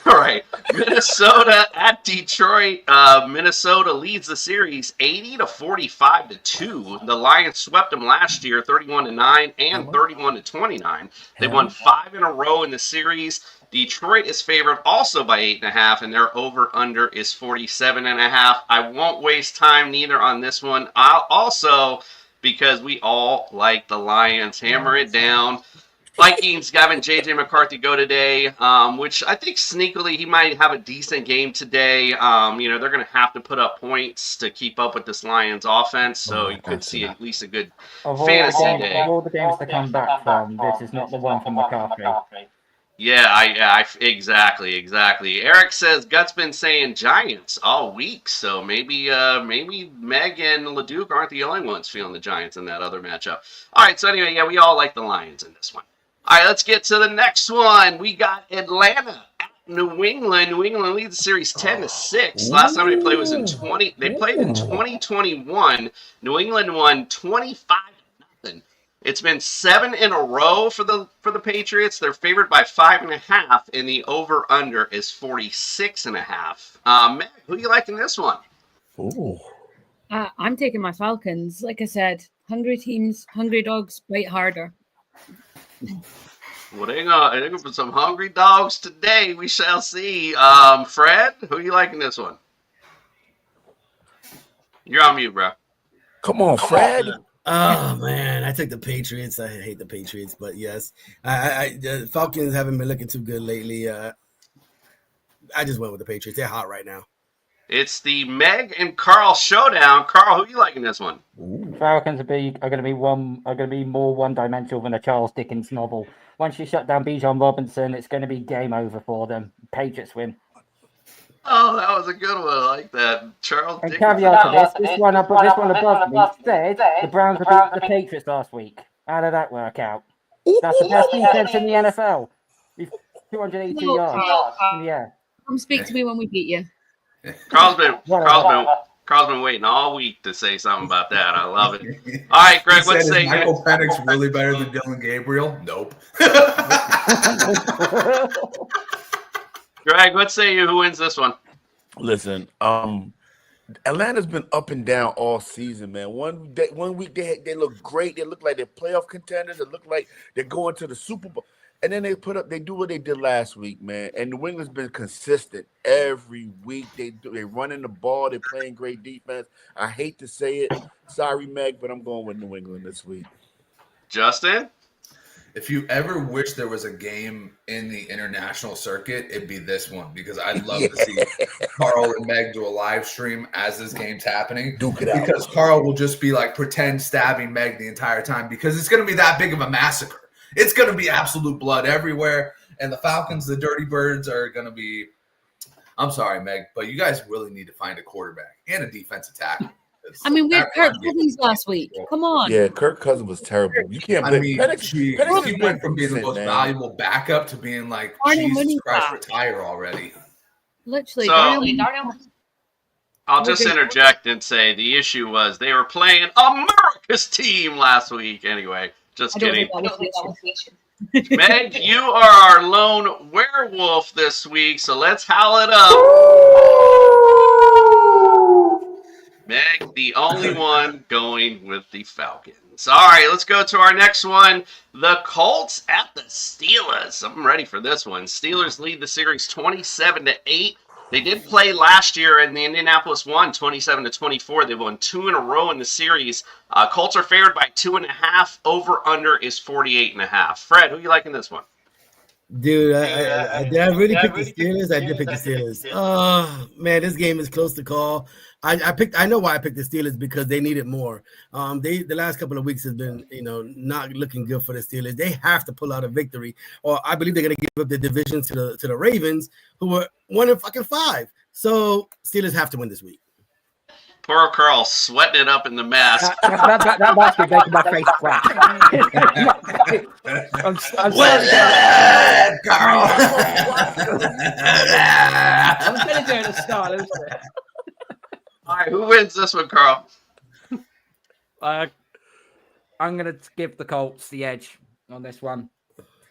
right, Minnesota at Detroit. Minnesota leads the series 80-45-2. The Lions swept them last year 31-9 and 31-29. They won 5 in a row in the series. Detroit is favored also by 8.5, and their over/under is 47.5. I won't waste time neither on this one. I'll also, because we all like the Lions, hammer it down. Vikings having J.J. McCarthy go today, which I think sneakily he might have a decent game today. They're going to have to put up points to keep up with this Lions offense, so you could see at least a good fantasy day. Of all the games to come back from, this is not the one from McCarthy. Yeah, exactly. Eric says Gut's been saying Giants all week, so maybe Meg and Leduc aren't the only ones feeling the Giants in that other matchup. All right, so anyway, yeah, we all like the Lions in this one. All right, let's get to the next one. We got Atlanta at New England. New England leads the series 10-6. Last time they played was in 2021. New England won 25-0. It's been 7 in a row for the Patriots. They're favored by 5.5, and the over/under is 46.5. Meg, who do you like in this one? Ooh. I'm taking my Falcons. Like I said, hungry teams, hungry dogs bite harder. Well, they're going for some hungry dogs today. We shall see. Fred, who do you like in this one? You're on mute, bro. Come on, Fred. Oh man, I took the Patriots. I hate the Patriots, but yes, the Falcons haven't been looking too good lately. I just went with the Patriots. They're hot right now. It's the Meg and Carl showdown. Carl, who do you like in this one? Falcons are going to be more one-dimensional than a Charles Dickens novel. Once you shut down Bijan Robinson, it's going to be game over for them. Patriots win. Oh, that was a good one. I like that. Charles And Dickens. caveat to this one above me said the Browns beat the Patriots last week. How did that work out? That's the best defense in the NFL. We've 282 yards. Yeah. Come speak to me when we beat you. Carl's been waiting all week to say something about that. I love it. All right, Greg, what's Is saying? Michael Penix really better than Dylan Gabriel? Nope. Greg, let's say you. Who wins this one? Listen, Atlanta's been up and down all season, man. One week they look great. They look like they're playoff contenders. It look like they're going to the Super Bowl. And then they do what they did last week, man. And New England's been consistent every week. They running the ball. They're playing great defense. I hate to say it. Sorry, Meg, but I'm going with New England this week. Justin? If you ever wish there was a game in the international circuit, it'd be this one because I'd love to see Carl and Meg do a live stream as this game's happening. Duke it out. Because Carl will just be like pretend stabbing Meg the entire time because it's going to be that big of a massacre. It's going to be absolute blood everywhere. And the Falcons, the Dirty Birds, are going to be – I'm sorry, Meg, but you guys really need to find a quarterback and a defensive tackle. I mean, we had Kirk Cousins last week. Come on. Yeah, Kirk Cousins was terrible. You can't I blame mean, Penix. geez, Penix he has went been from being the decent, most man. valuable backup to being like, Darnell Jesus Mooney's Christ, back. retire already. Literally, So- Darnell. I'll just interject and say the issue was they were playing America's team last week. Anyway, just I don't kidding. think that was the issue. Meg, you are our lone werewolf this week, so let's howl it up. Meg, the only one going with the Falcons. All right, let's go to our next one. The Colts at the Steelers. I'm ready for this one. Steelers lead the series 27-8. They did play last year, and the Indianapolis won 27-24. They won 2 in a row in the series. Colts are favored by 2.5. Over/under is 48.5. Fred, who you like in this one? Dude, did I really pick the Steelers? I did pick the Steelers. Oh man, this game is close to call. I know why I picked the Steelers, because they needed more. The last couple of weeks has been, not looking good for the Steelers. They have to pull out a victory, or I believe they're gonna give up the division to the Ravens, who were 1-5. So Steelers have to win this week. Poor Carl sweating it up in the mask. That mask is making my face crack. I'm Carl. I'm gonna do it at the start. All right, who wins this one, Carl? I'm going to give the Colts the edge on this one.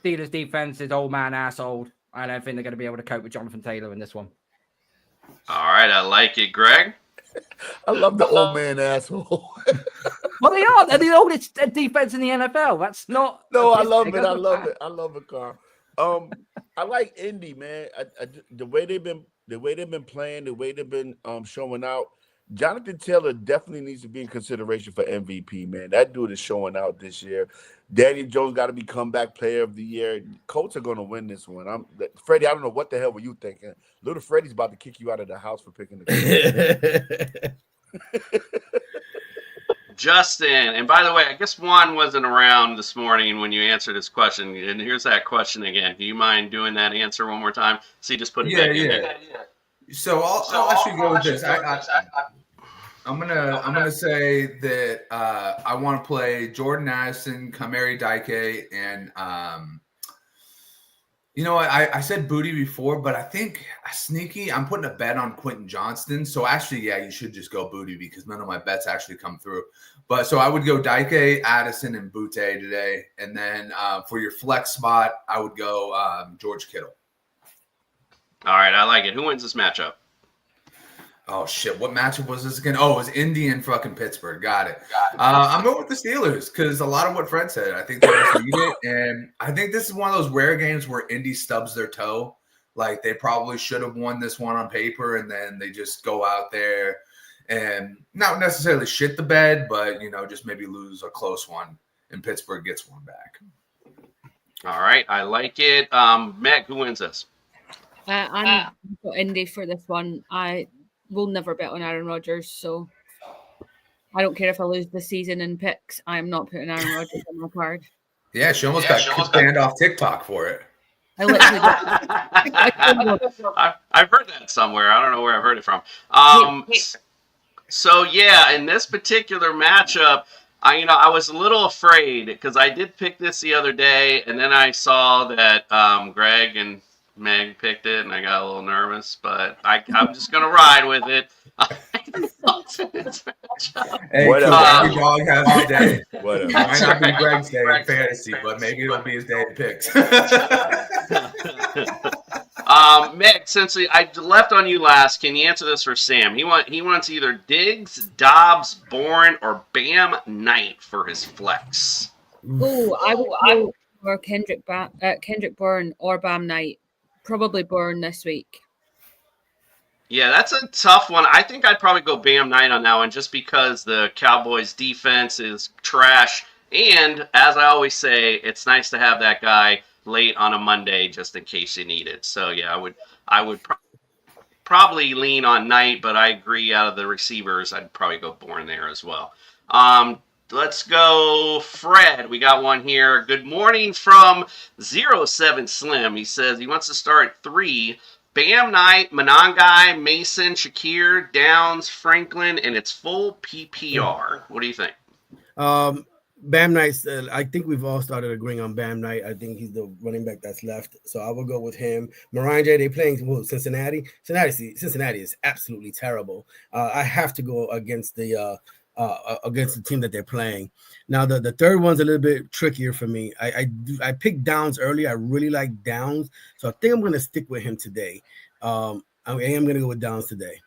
Steelers defense is old man asshole. I don't think they're going to be able to cope with Jonathan Taylor in this one. All right, I like it, Greg. I love the old man asshole. Well, they are. They're the oldest defense in the NFL. That's not. No, I love it. I love it, Carl. I like Indy, man. The way they've been playing, the way they've been showing out. Jonathan Taylor definitely needs to be in consideration for MVP, man. That dude is showing out this year. Daniel Jones got to be comeback player of the year. Colts are going to win this one. Freddie, I don't know what the hell were you thinking. Little Freddie's about to kick you out of the house for picking the Colts. Justin, and by the way, I guess Juan wasn't around this morning when you answered his question. And here's that question again. Do you mind doing that answer one more time? So you just put it back in there. So I'll actually go with this. I'm gonna say that I want to play Jordan Addison, Kamari Daike, and I said Booty before, but I think sneaky. I'm putting a bet on Quentin Johnston. So actually, yeah, you should just go Booty because none of my bets actually come through. But so I would go Daike, Addison, and Butte today, and then for your flex spot, I would go George Kittle. All right, I like it. Who wins this matchup? Oh, shit. What matchup was this again? Oh, it was Indy and fucking Pittsburgh. Got it. I'm going with the Steelers because a lot of what Fred said, I think they just need it. And I think this is one of those rare games where Indy stubs their toe. Like, they probably should have won this one on paper, and then they just go out there and not necessarily shit the bed, but, just maybe lose a close one, and Pittsburgh gets one back. All right, I like it. Meg, who wins this? I'm got Indy for this one. I will never bet on Aaron Rodgers, so I don't care if I lose the season in picks. I am not putting Aaron Rodgers on my card. Yeah, she almost got banned off TikTok for it. I literally I've heard that somewhere. I don't know where I've heard it from. So yeah, in this particular matchup, I was a little afraid because I did pick this the other day, and then I saw that Greg and Meg picked it, and I got a little nervous, but I'm just gonna ride with it. Hey, every dog has his day. Whatever. It might not be Greg's day in fantasy, but maybe it'll be his day in picks. Meg, since I left on you last, can you answer this for Sam? He wants either Diggs, Dobbs, Bourne, or Bam Knight for his flex. Oh, I would go for Kendrick Bourne or Bam Knight. Probably Bourne this week. Yeah, that's a tough one. I think I'd probably go Bam Knight on that one just because the Cowboys' defense is trash. And as I always say, it's nice to have that guy late on a Monday just in case you need it. So, yeah, I would probably lean on Knight, but I agree out of the receivers, I'd probably go Bourne there as well. Let's go, Fred. We got one here. Good morning from 07 Slim. He says he wants to start 3 Bam Knight, Monangai, Mason, Shakir, Downs, Franklin, and it's full PPR. What do you think? Bam Knight, I think we've all started agreeing on Bam Knight. I think he's the running back that's left, so I will go with him. Morange, they playing Cincinnati. Cincinnati is absolutely terrible. I have to go against the team that they're playing. Now the third one's a little bit trickier for me. I picked Downs early. I really like Downs, so I think I'm going to stick with him today. I am going to go with Downs today.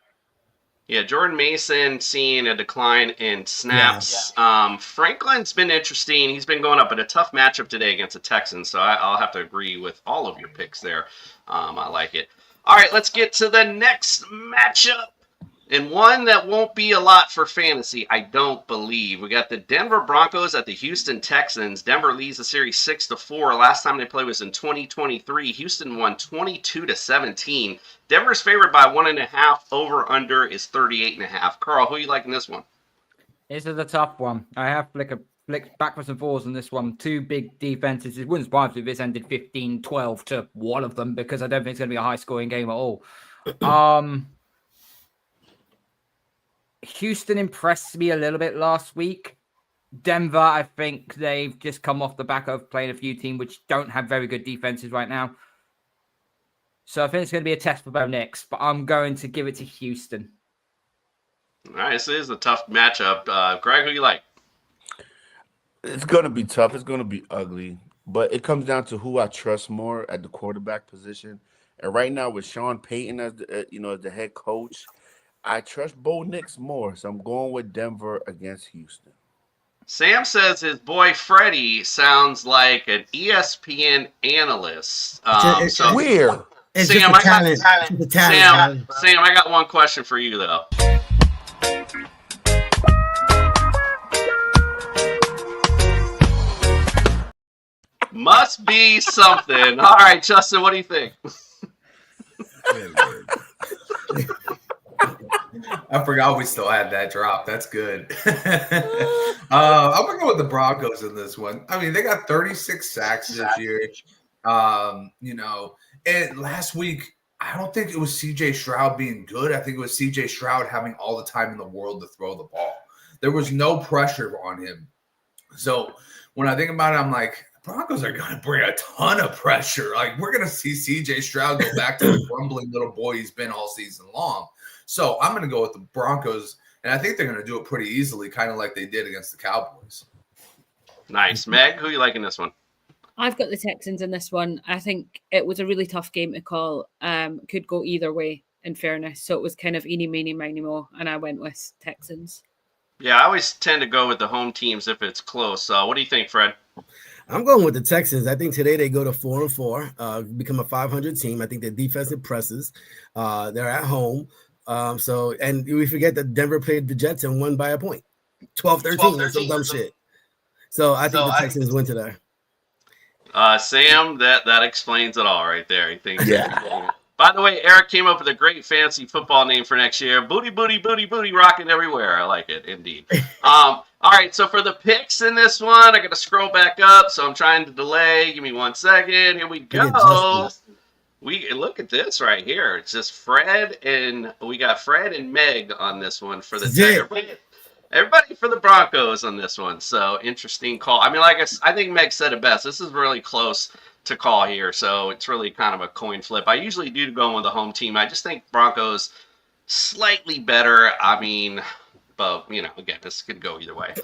Yeah, Jordan Mason seeing a decline in snaps. Franklin's been interesting. He's been going up, but a tough matchup today against the Texans, so I'll have to agree with all of your picks there. I like it. All right, let's get to the next matchup, and one that won't be a lot for fantasy, I don't believe. We got the Denver Broncos at the Houston Texans. Denver leads the series 6-4. Last time they played was in 2023. Houston won 22-17. Denver's favored by 1.5. Over under is 38.5. Carl, who you like in this one? This is a tough one. I have flicked backwards and forwards on this one. Two big defenses. It wouldn't surprise me if this ended 15-12 to one of them, because I don't think it's going to be a high-scoring game at all. Houston impressed me a little bit last week. Denver, I think they've just come off the back of playing a few teams which don't have very good defenses right now. So I think it's going to be a test for Bo Nix, but I'm going to give it to Houston. All right, this is a tough matchup. Greg, who you like? It's going to be tough. It's going to be ugly. But it comes down to who I trust more at the quarterback position. And right now with Sean Payton as the head coach, I trust Bo Nix more. So I'm going with Denver against Houston. Sam says his boy Freddie sounds like an ESPN analyst. It's weird. It's Sam, just a talent. Sam, I got one question for you, though. Must be something. All right, Justin, what do you think? I forgot we still had that drop. That's good. I'm going to go with the Broncos in this one. I mean, they got 36 sacks this year. And last week, I don't think it was CJ Stroud being good. I think it was CJ Stroud having all the time in the world to throw the ball. There was no pressure on him. So when I think about it, I'm like, Broncos are going to bring a ton of pressure. Like, we're going to see CJ Stroud go back to the grumbling little boy he's been all season long. So I'm going to go with the Broncos, and I think they're going to do it pretty easily, kind of like they did against the Cowboys. Nice. Meg, who you like in this one? I've got the Texans in this one. I think it was a really tough game to call. Could go either way, in fairness. So it was kind of eeny, meeny, miny, mo, and I went with Texans. Yeah, I always tend to go with the home teams if it's close. What do you think, Fred? I'm going with the Texans. I think today they go to 4-4, become a 500 team. I think their defense impresses. They're at home. And we forget that Denver played the Jets and won by a point. 12-13. That's some dumb shit. So I think the Texans win today. Sam, that explains it all right there. I think. Yeah. By the way, Eric came up with a great fancy football name for next year. Booty, booty, booty, booty, rocking everywhere. I like it, indeed. All right, so for the picks in this one, I got to scroll back up, so I'm trying to delay. Give me 1 second. Here we go. We look at this right here. It's just Fred and Meg on this one for the everybody for the Broncos on this one. So interesting call. I mean, I think Meg said it best. This is really close to call here, so it's really kind of a coin flip. I usually do go with the home team. I just think Broncos slightly better. I mean, but again, this could go either way.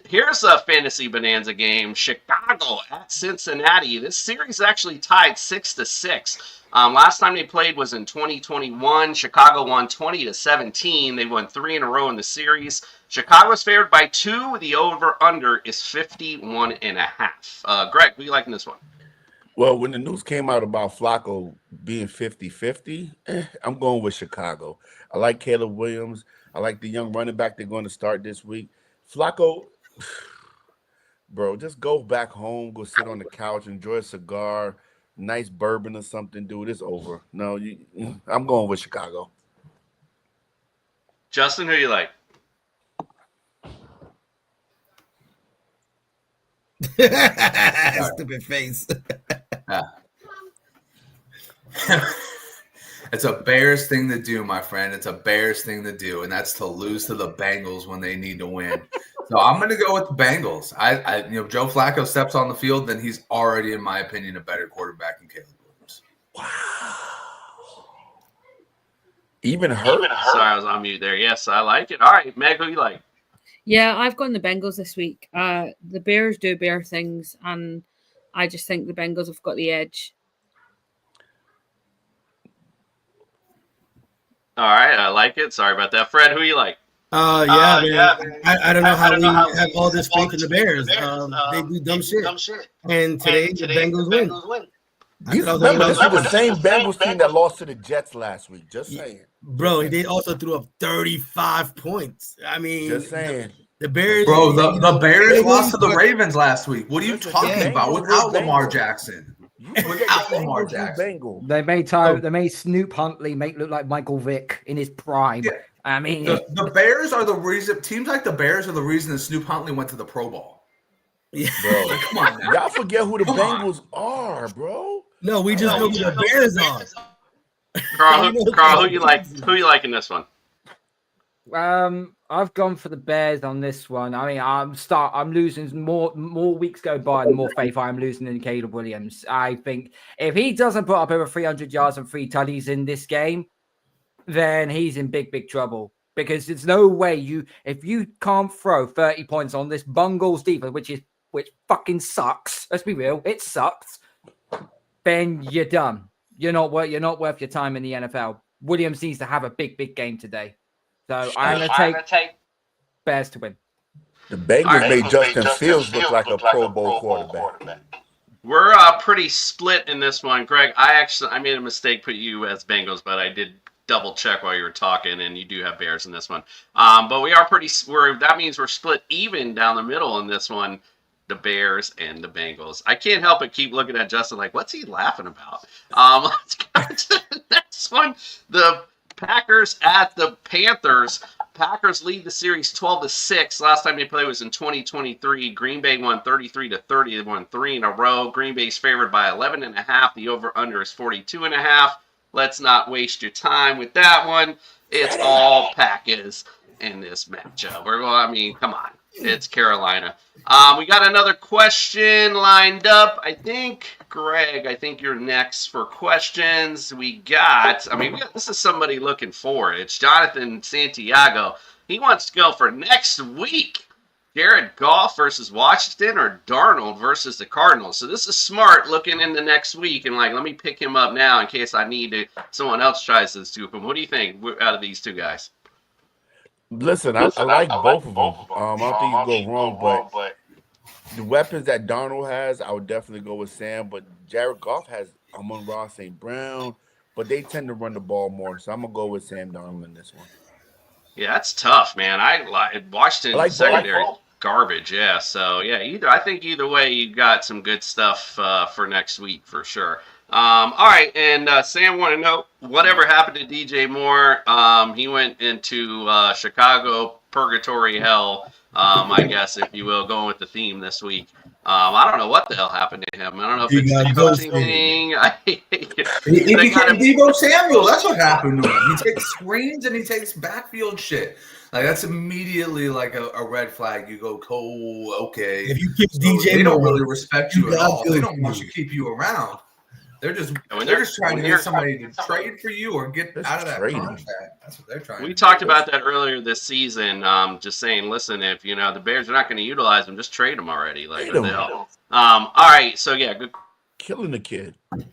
Here's a fantasy bonanza game. Chicago at Cincinnati. This series actually tied 6-6. Last time they played was in 2021. Chicago won 20-17. They won 3 in a row in the series. Chicago's favored by 2. The over-under is 51.5. Greg, who you liking this one? Well, when the news came out about Flacco being 50-50, I'm going with Chicago. I like Caleb Williams. I like the young running back they're going to start this week. Flacco, bro, just go back home, go sit on the couch, enjoy a cigar, nice bourbon or something, dude. It's over. No, I'm going with Chicago. Justin, who you like? Stupid face. It's a Bears thing to do, my friend. It's a Bears thing to do, and that's to lose to the Bengals when they need to win. So I'm going to go with the Bengals. Joe Flacco steps on the field, then he's already, in my opinion, a better quarterback than Caleb Williams. Even hurt? Sorry, I was on mute there. Yes, I like it. All right, Meg, who you like? Yeah, I've gone the Bengals this week. The Bears do bear things, and I just think the Bengals have got the edge. All right, I like it. Sorry about that. Fred, who you like? Man. I don't know how we have all this faith in the Bears. They do dumb shit. And today the Bengals win. Remember, this was the same Bengals team that lost to the Jets last week. Just saying. Bro, they also threw up 35 points. I mean, just saying. The Bears. Bro, the Bears lost to the Ravens last week. What are you talking about? Without Lamar Jackson. Without Lamar Jackson. They made Snoop Huntley look like Michael Vick in his prime. Yeah. I mean, the Bears are the reason. Teams like the Bears are the reason that Snoop Huntley went to the Pro Bowl. Yeah, bro. Come on, now. Y'all forget who the Bengals are, bro. No, we just know who the Bears are. Carl, who you like? Who you like in this one? I've gone for the Bears on this one. I mean, I'm losing more weeks go by, the more faith I'm losing in Caleb Williams. I think if he doesn't put up over 300 yards and 3 tutties in this game, then he's in big trouble. Because there's no way if you can't throw 30 points on this Bungles defense, which fucking sucks. Let's be real, it sucks. Then you're done. You're not worth your time in the NFL. Williams needs to have a big game today. So I'm going to take Bears to win. The Bengals made Justin Fields look like a Pro Bowl quarterback. We're pretty split in this one, Greg. I made a mistake, put you as Bengals, but I did double check while you were talking, and you do have Bears in this one. But we are that means we're split even down the middle in this one. The Bears and the Bengals. I can't help but keep looking at Justin like, what's he laughing about? Let's go to the next one. The Packers at the Panthers. Packers lead the series 12-6. Last time they played was in 2023. Green Bay won 33-30. They won 3 in a row. Green Bay's favored by 11.5. The over/under is 42.5. Let's not waste your time with that one. It's all Packers in this matchup. Come on. It's Carolina. We got another question lined up. I think, Greg, you're next for questions. This is somebody looking forward. It's Jonathan Santiago. He wants to go for next week. Jared Goff versus Washington or Darnold versus the Cardinals. So this is smart looking into next week and let me pick him up now in case I need to. Someone else tries to scoop him. What do you think out of these two guys? Listen, I like both of them. I don't think you go wrong, but the weapons that Darnold has, I would definitely go with Sam. But Jared Goff has Amon-Ra St. Brown, but they tend to run the ball more. So I'm going to go with Sam Darnold in this one. Yeah, that's tough, man. Washington secondary garbage, yeah. So, yeah, I think either way you got some good stuff for next week for sure. All right, and Sam wanted to know whatever happened to DJ Moore. He went into Chicago purgatory hell, I guess, if you will, going with the theme this week. I don't know what the hell happened to him. I don't know if it's a coaching thing. He became Deebo Samuel. That's what happened to him. He takes screens and he takes backfield shit. That's immediately a red flag. You go, okay. If you keep DJ, they don't really respect you at all. They don't want to keep you around. They're just trying to get somebody to trade for you or get out of that contract. That's what they're trying to do. We talked about that earlier this season. Just saying, listen, if the Bears are not going to utilize them, just trade them already. What the hell? All right, so yeah, good. Killing the kid. All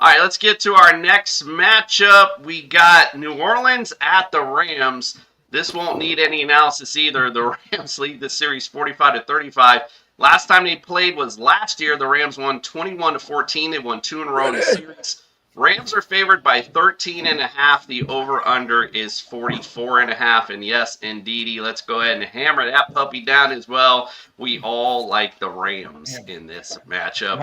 right, let's get to our next matchup. We got New Orleans at the Rams. This won't need any analysis either. The Rams lead the series 45-35. Last time they played was last year. The Rams won 21-14. They won 2 in a row in the series. Rams are favored by 13.5. The over/under is 44.5. And yes, indeedy, let's go ahead and hammer that puppy down as well. We all like the Rams in this matchup.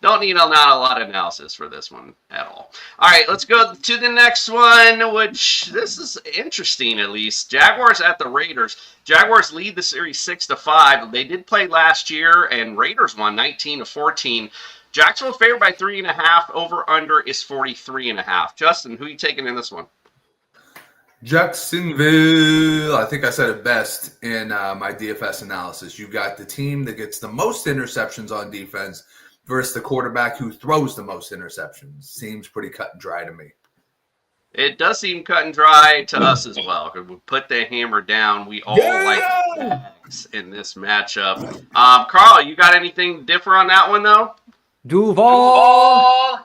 Don't need not a lot of analysis for this one at all. All right, let's go to the next one, which this is interesting at least. Jaguars at the Raiders. Jaguars lead the series 6-5. They did play last year, and Raiders won 19-14. Jacksonville favored by 3.5. Over under is 43.5. Justin, who are you taking in this one? Jacksonville. I think I said it best in my DFS analysis. You've got the team that gets the most interceptions on defense versus the quarterback who throws the most interceptions. Seems pretty cut and dry to me. It does seem cut and dry to us as well. We put the hammer down. We all like Jags in this matchup. Carl, you got anything different on that one, though? Duval!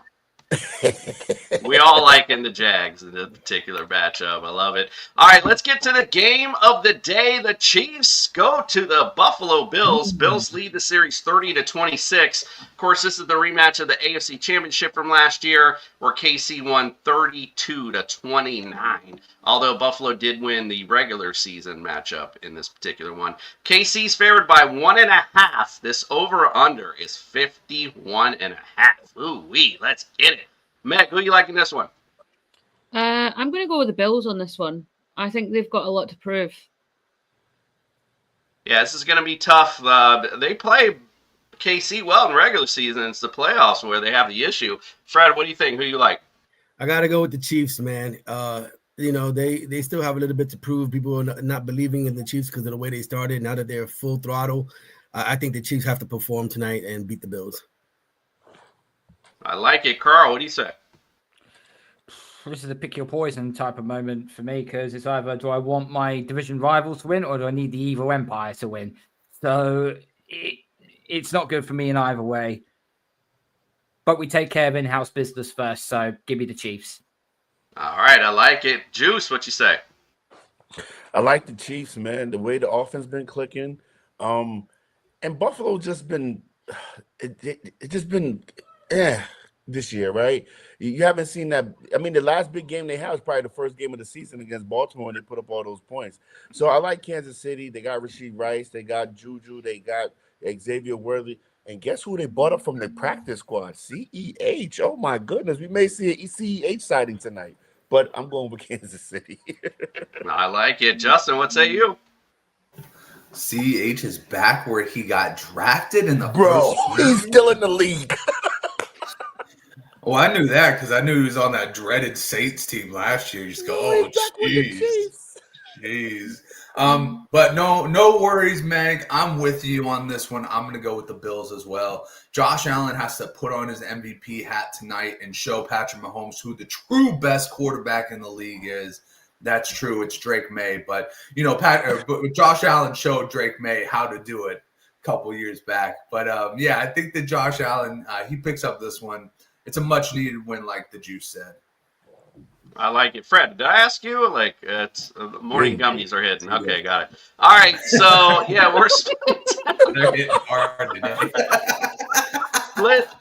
We all like in the Jags in this particular matchup. I love it. All right, let's get to the game of the day. The Chiefs go to the Buffalo Bills. Bills lead the series 30-26. Of course, this is the rematch of the AFC Championship from last year, where KC won 32-29. Although Buffalo did win the regular season matchup in this particular one. KC's favored by 1.5. This over/under is 51.5. Ooh-wee, let's get it. Meg, who are you liking this one? I'm going to go with the Bills on this one. I think they've got a lot to prove. Yeah, this is going to be tough. They play KC well in regular season. It's the playoffs where they have the issue. Fred, what do you think? Who do you like? I got to go with the Chiefs, man. They still have a little bit to prove. People are not believing in the Chiefs because of the way they started. Now that they're full throttle, I think the Chiefs have to perform tonight and beat the Bills. I like it. Carl, what do you say? This is a pick your poison type of moment for me because it's either do I want my division rivals to win or do I need the evil empire to win? So it's not good for me in either way. But we take care of in-house business first, so give me the Chiefs. All right, I like it. Juice, what you say? I like the Chiefs, man. The way the offense been clicking, and Buffalo just been it just been this year, right? You haven't seen that. I mean, the last big game they had was probably the first game of the season against Baltimore, and they put up all those points. So I like Kansas City. They got Rashee Rice. They got Juju. They got Xavier Worthy. And guess who they bought up from the practice squad? CEH. Oh, my goodness. We may see a CEH sighting tonight. But I'm going with Kansas City. I like it. Justin, what say you? CEH is back where he got drafted in the Bro, first he's still in the league. Well, I knew that because I knew he was on that dreaded Saints team last year. You just go, oh, jeez. But no worries, Meg. I'm with you on this one. I'm going to go with the Bills as well. Josh Allen has to put on his MVP hat tonight and show Patrick Mahomes who the true best quarterback in the league is. That's true. It's Drake May. But, Josh Allen showed Drake May how to do it a couple years back. But, I think that Josh Allen, he picks up this one. It's a much-needed win, like the Juice said. I like it. Fred, did I ask you? It's morning gummies are hitting. Okay, got it. All right, so, we're split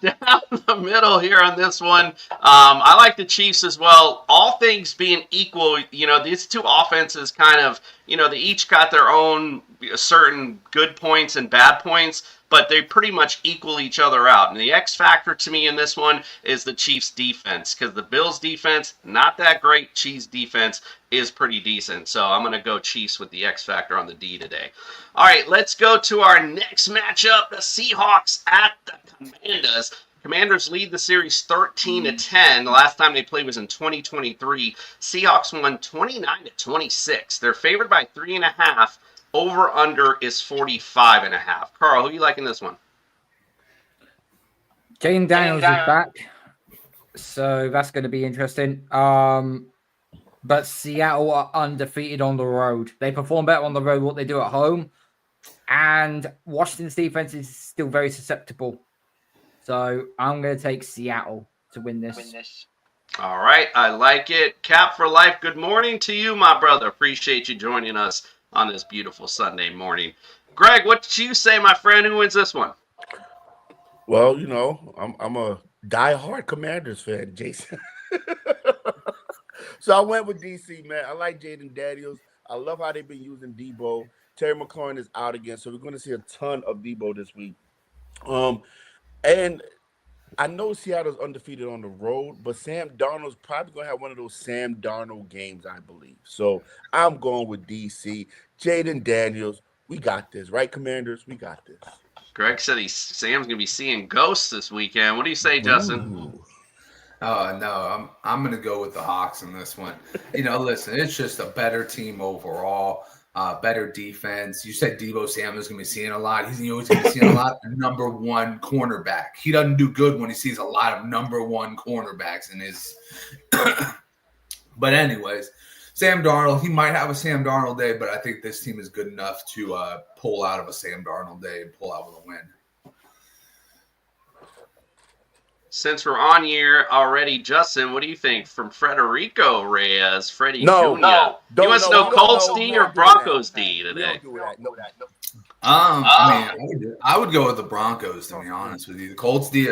down the middle here on this one. I like the Chiefs as well. All things being equal, these two offenses kind of, they each got their own certain good points and bad points, but they pretty much equal each other out. And the X factor to me in this one is the Chiefs defense, because the Bills defense, not that great. Chiefs defense is pretty decent. So I'm going to go Chiefs with the X factor on the D today. All right, let's go to our next matchup, the Seahawks at the Commandos. Commanders lead the series 13-10. The last time they played was in 2023. Seahawks won 29-26. They're favored by 3.5. Over/under is 45.5. Carl, who are you liking this one? Jaden Daniels is back, so that's going to be interesting. But Seattle are undefeated on the road. They perform better on the road what they do at home. And Washington's defense is still very susceptible. So I'm going to take Seattle to win this. All right, I like it. Cap for life, good morning to you, my brother. Appreciate you joining us on this beautiful Sunday morning. Greg, what did you say, my friend? Who wins this one? Well, I'm a diehard Commanders fan, Jason. So I went with DC, man. I like Jaden Daniels. I love how they've been using Debo. Terry McLaurin is out again, so we're going to see a ton of Debo this week. And I know Seattle's undefeated on the road, but Sam Darnold's probably going to have one of those Sam Darnold games, I believe. So I'm going with DC. Jaden Daniels, we got this. Right, Commanders? We got this. Greg said Sam's gonna be seeing ghosts this weekend. What do you say, Justin? No, I'm gonna go with the Hawks in this one. Listen, it's just a better team overall, better defense. You said Deebo Samuel's gonna be seeing a lot. He's always gonna be seeing a lot of number one cornerback. He doesn't do good when he sees a lot of number one cornerbacks in his. But anyways, Sam Darnold, he might have a Sam Darnold day, but I think this team is good enough to pull out of a Sam Darnold day and pull out with a win. Since we're on here already, Justin, what do you think from Federico Reyes, Freddie Jr.? He wants to know Colts D or Broncos D today. I would go with the Broncos, to be honest with you. The Colts D,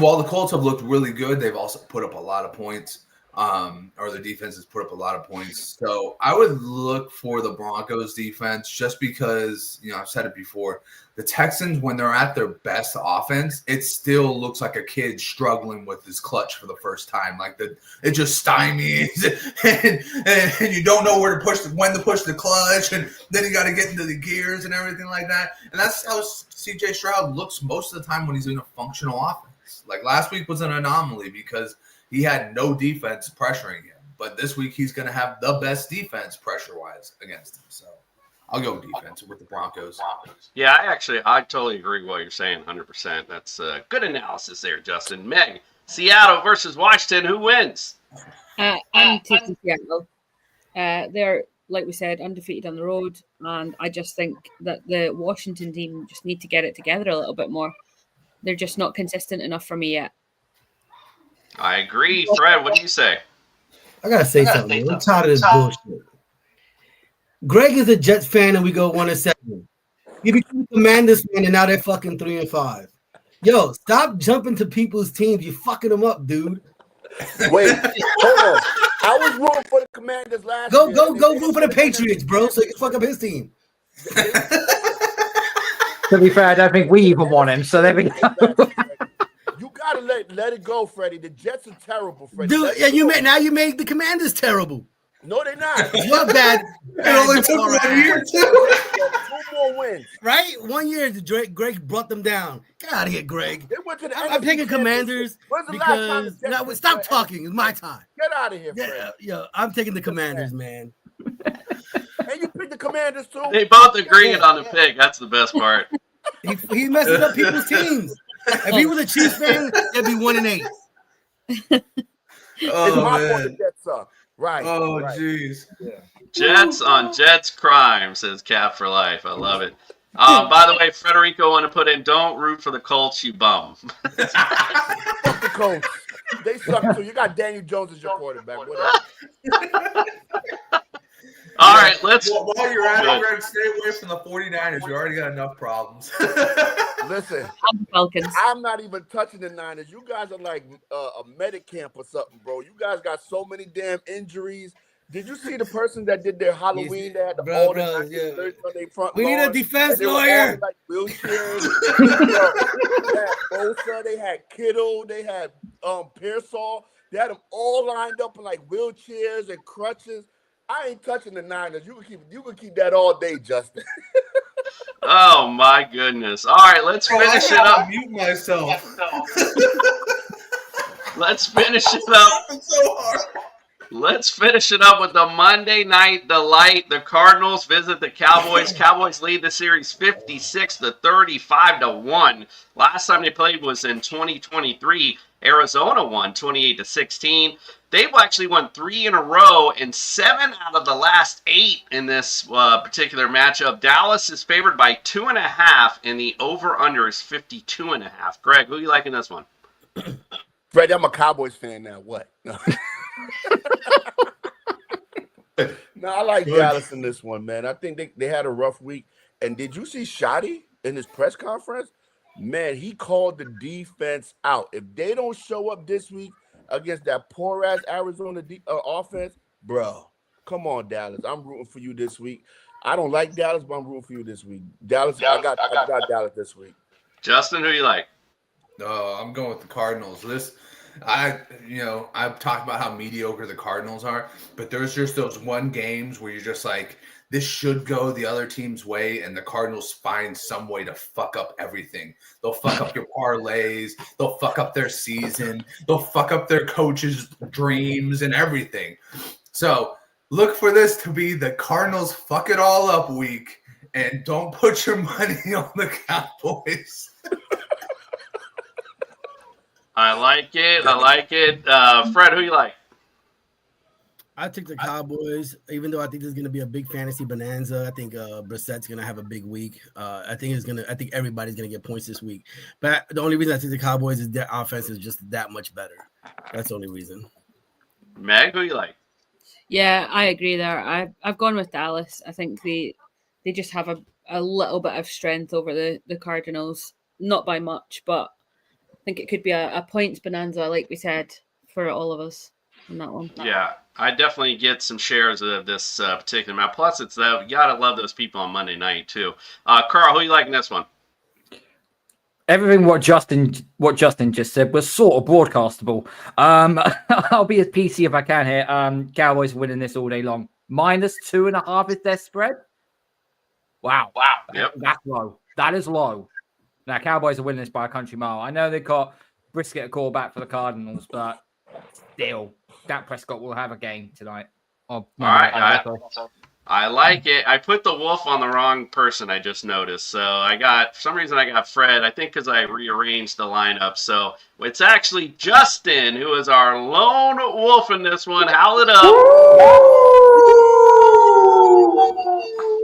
while the Colts have looked really good, they've also put up a lot of points. Or the defense has put up a lot of points. So I would look for the Broncos defense just because, I've said it before, the Texans, when they're at their best offense, it still looks like a kid struggling with his clutch for the first time. Like it just stymies and you don't know when to push the clutch, and then you got to get into the gears and everything like that. And that's how CJ Stroud looks most of the time when he's in a functional offense. Like last week was an anomaly because he had no defense pressuring him. But this week he's going to have the best defense pressure-wise against him. So I'll go defense with the Broncos. Yeah, I totally agree with what you're saying, 100%. That's good analysis there, Justin. Meg, Seattle versus Washington, who wins? I'm taking Seattle. They're, like we said, undefeated on the road, and I just think that the Washington team just need to get it together a little bit more. They're just not consistent enough for me yet. I agree. Fred, what do you say? I gotta say something. I'm tired of this bullshit. Greg is a Jets fan, and we go 1-7. He became a Commanders fan, and now they're fucking 3-5. Yo, stop jumping to people's teams. You're fucking them up, dude. Wait, hold on. I was rooting for the Commanders last year. Go root for the Patriots, bro, so you can fuck up his team. To be fair, I don't think we even want him, so there we go. You gotta let it go, Freddie. The Jets are terrible, Freddie. Dude, yeah, you made the Commanders terrible. No, they're not. You're bad. It only took 1 year, too. 2 more wins. Right? 1 year, Greg brought them down. Get out of here, Greg. They went to the I'm taking Commanders because stop talking. It's my time. Get out of here, Fred. Yeah, I'm taking the Commanders, man. And you picked the Commanders too. They both agreed on the pick. That's the best part. He messing up people's teams. If he was a Chiefs fan, it'd be 1-8. It's my fault the Jets suck. Right. Oh, Right. jeez. Yeah. Jets on Jets crime, says Cap for life. I love it. By the way, Federico want to put in, don't root for the Colts, you bum. Fuck the Colts. They suck too. You got Daniel Jones as your quarterback. Whatever. All right, let's. While you're at it, Greg, stay away from the 49ers. You already got enough problems. Listen, Falcons. I'm not even touching the Niners. You guys are like a medic camp or something, bro. You guys got so many damn injuries. Did you see the person that did their Halloween? They had all the Niners on their front We need a lawn, defense and they were all lawyer. in, like wheelchairs. They had Bosa, they had Kittle, they had Pearsall. They had them all lined up in like wheelchairs and crutches. I ain't touching the Niners. You can keep that all day, Justin. Oh my goodness! All right, let's finish it up. Mute myself. Let's finish it up. So hard. Let's finish it up with the Monday Night Delight. The Cardinals visit the Cowboys. Cowboys lead the series 56-35-1. Last time they played was in 2023. Arizona won 28-16. They've actually won 3 in a row and 7 out of the last 8 in this particular matchup. Dallas is favored by 2.5, and the over/under is 52.5. Greg, who you like in this one? Freddie, I'm a Cowboys fan now. What? No, no, I like Dallas in this one, man. I think they had a rough week. And did you see Shoddy in his press conference? Man, he called the defense out. If they don't show up this week against that poor-ass Arizona offense, bro, come on, Dallas. I'm rooting for you this week. I don't like Dallas, but I'm rooting for you this week. Dallas, I got Dallas this week. Justin, who you like? I'm going with the Cardinals. I've talked about how mediocre the Cardinals are, but there's just those one games where you're just like, this should go the other team's way, and the Cardinals find some way to fuck up everything. They'll fuck up your parlays. They'll fuck up their season. They'll fuck up their coaches' dreams and everything. So look for this to be the Cardinals fuck it all up week, and don't put your money on the Cowboys. I like it. I like it. Fred, who you like? I took the Cowboys, even though I think there's going to be a big fantasy bonanza. I think Brissett's going to have a big week. I think everybody's going to get points this week. But the only reason I took the Cowboys is their offense is just that much better. That's the only reason. Meg, who you like? Yeah, I agree there. I've gone with Dallas. I think they just have a little bit of strength over the Cardinals. Not by much, but I think it could be a points bonanza, like we said, for all of us on that one. Yeah, I definitely get some shares of this particular map. Plus, it's you gotta love those people on Monday night too. Carl, who you like in this one? Everything what Justin just said was sort of broadcastable. I'll be as PC if I can here. Cowboys winning this all day long. -2.5 is their spread. Wow. Yep. That's low. That is low. Now Cowboys are winning this by a country mile. I know they got Brisket a call back for the Cardinals, but still, Dak Prescott will have a game tonight. All right. I like it. I put the wolf on the wrong person, I just noticed. So for some reason I got Fred, I think because I rearranged the lineup. So it's actually Justin who is our lone wolf in this one. Howl it up.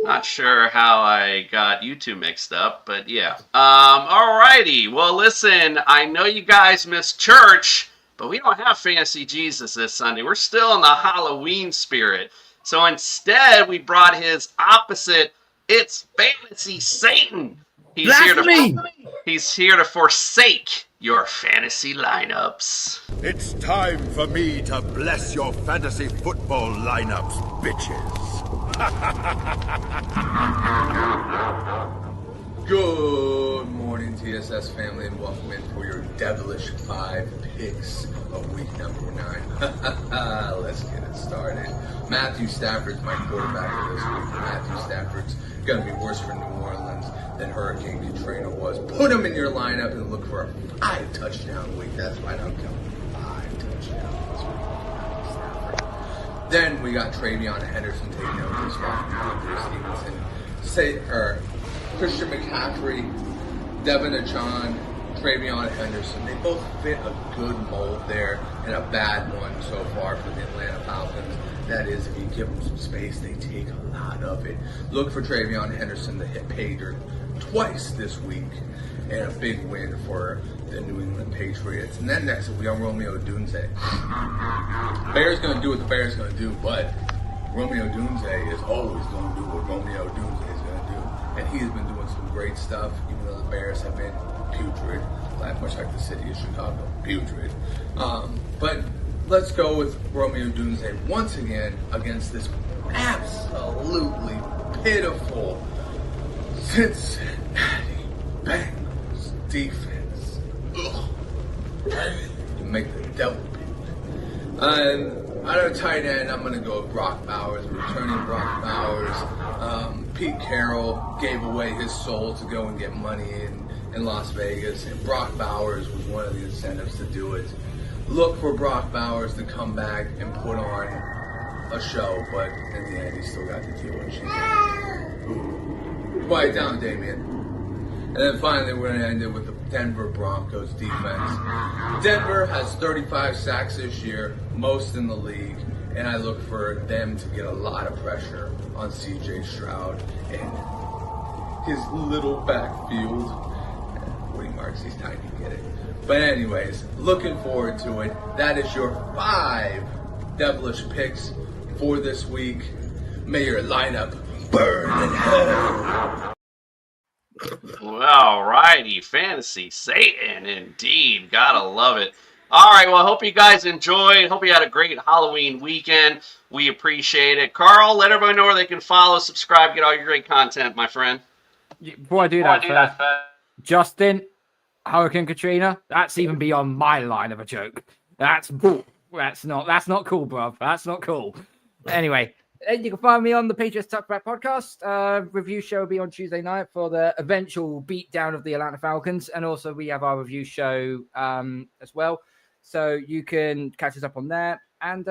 Not sure how I got you two mixed up, but yeah. Alrighty. Well, listen, I know you guys missed church, but we don't have Fantasy Jesus this Sunday. We're still in the Halloween spirit. So instead, we brought his opposite. It's Fantasy Satan. He's here to forsake your fantasy lineups. It's time for me to bless your fantasy football lineups, bitches. Good morning, TSS family, and welcome in for your devilish 5 picks of week number 9. Let's get it started. Matthew Stafford's my quarterback for this week. Matthew Stafford's going to be worse for New Orleans than Hurricane Katrina was. Put him in your lineup and look for a 5 touchdown week. That's right, I'm counting 5 touchdowns this week. Stafford. Then we got Travion Henderson taking over his spot from Andre Stevenson. Christian McCaffrey, Devin Achon, Travion Henderson. They both fit a good mold there and a bad one so far for the Atlanta Falcons. That is, if you give them some space, they take a lot of it. Look for Travion Henderson to hit pay dirt twice this week and a big win for the New England Patriots. And then next we got Romeo Dunze. Bears going to do what the Bears going to do, but Romeo Dunze is always going to do what Romeo Dunze is going to do. And he has been doing some great stuff, even though the Bears have been putrid, much like the city of Chicago, putrid. But let's go with Romeo Dunze once again against this absolutely pitiful Cincinnati Bengals defense. Ugh. You make the devil puke. And on our tight end, I'm going to go with Brock Bowers, returning Brock Bowers. Pete Carroll gave away his soul to go and get money in Las Vegas, and Brock Bowers was one of the incentives to do it. Look for Brock Bowers to come back and put on a show, but in the end, he still got to deal with shit. Quiet down, Damien. And then finally, we're going to end it with the Denver Broncos defense. Denver has 35 sacks this year, most in the league, and I look for them to get a lot of pressure on C.J. Stroud and his little backfield. Woody Marks, he's tiny to get it. But anyways, looking forward to it. That is your 5 devilish picks for this week. May your lineup burn in hell. All righty, Fantasy Satan, indeed. Gotta love it. All right, well, I hope you guys enjoyed. Hope you had a great Halloween weekend. We appreciate it. Carl, let everybody know where they can follow, subscribe, get all your great content, my friend. Before I do that, Justin, Hurricane Katrina, that's even beyond my line of a joke. That's not cool, bro. That's not cool. Anyway, you can find me on the Patriots Talkback podcast. Review show will be on Tuesday night for the eventual beatdown of the Atlanta Falcons, and also we have our review show as well. So you can catch us up on there. And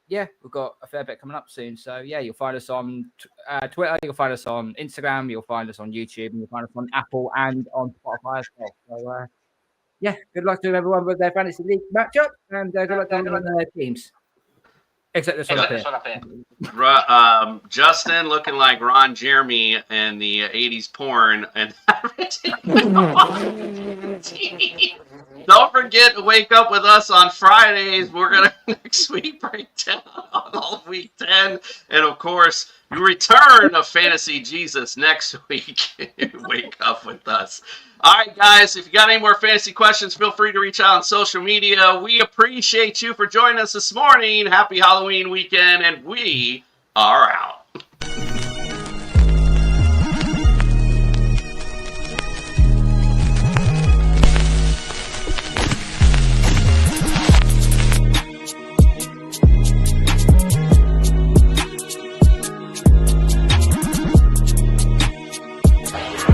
yeah, we've got a fair bit coming up soon. So yeah, you'll find us on Twitter, you'll find us on Instagram, you'll find us on YouTube, and you'll find us on Apple and on Spotify as well. So yeah, good luck to everyone with their fantasy league matchup, and good luck to everyone with their teams. Except this one up here. Justin looking like Ron Jeremy in the 80s porn. And don't forget to wake up with us on Fridays. We're going to next week break down on all of week 10. And of course, you return of Fantasy Jesus next week. Wake up with us. All right, guys, if you got any more fantasy questions, feel free to reach out on social media. We appreciate you for joining us this morning. Happy Halloween weekend, and we are out.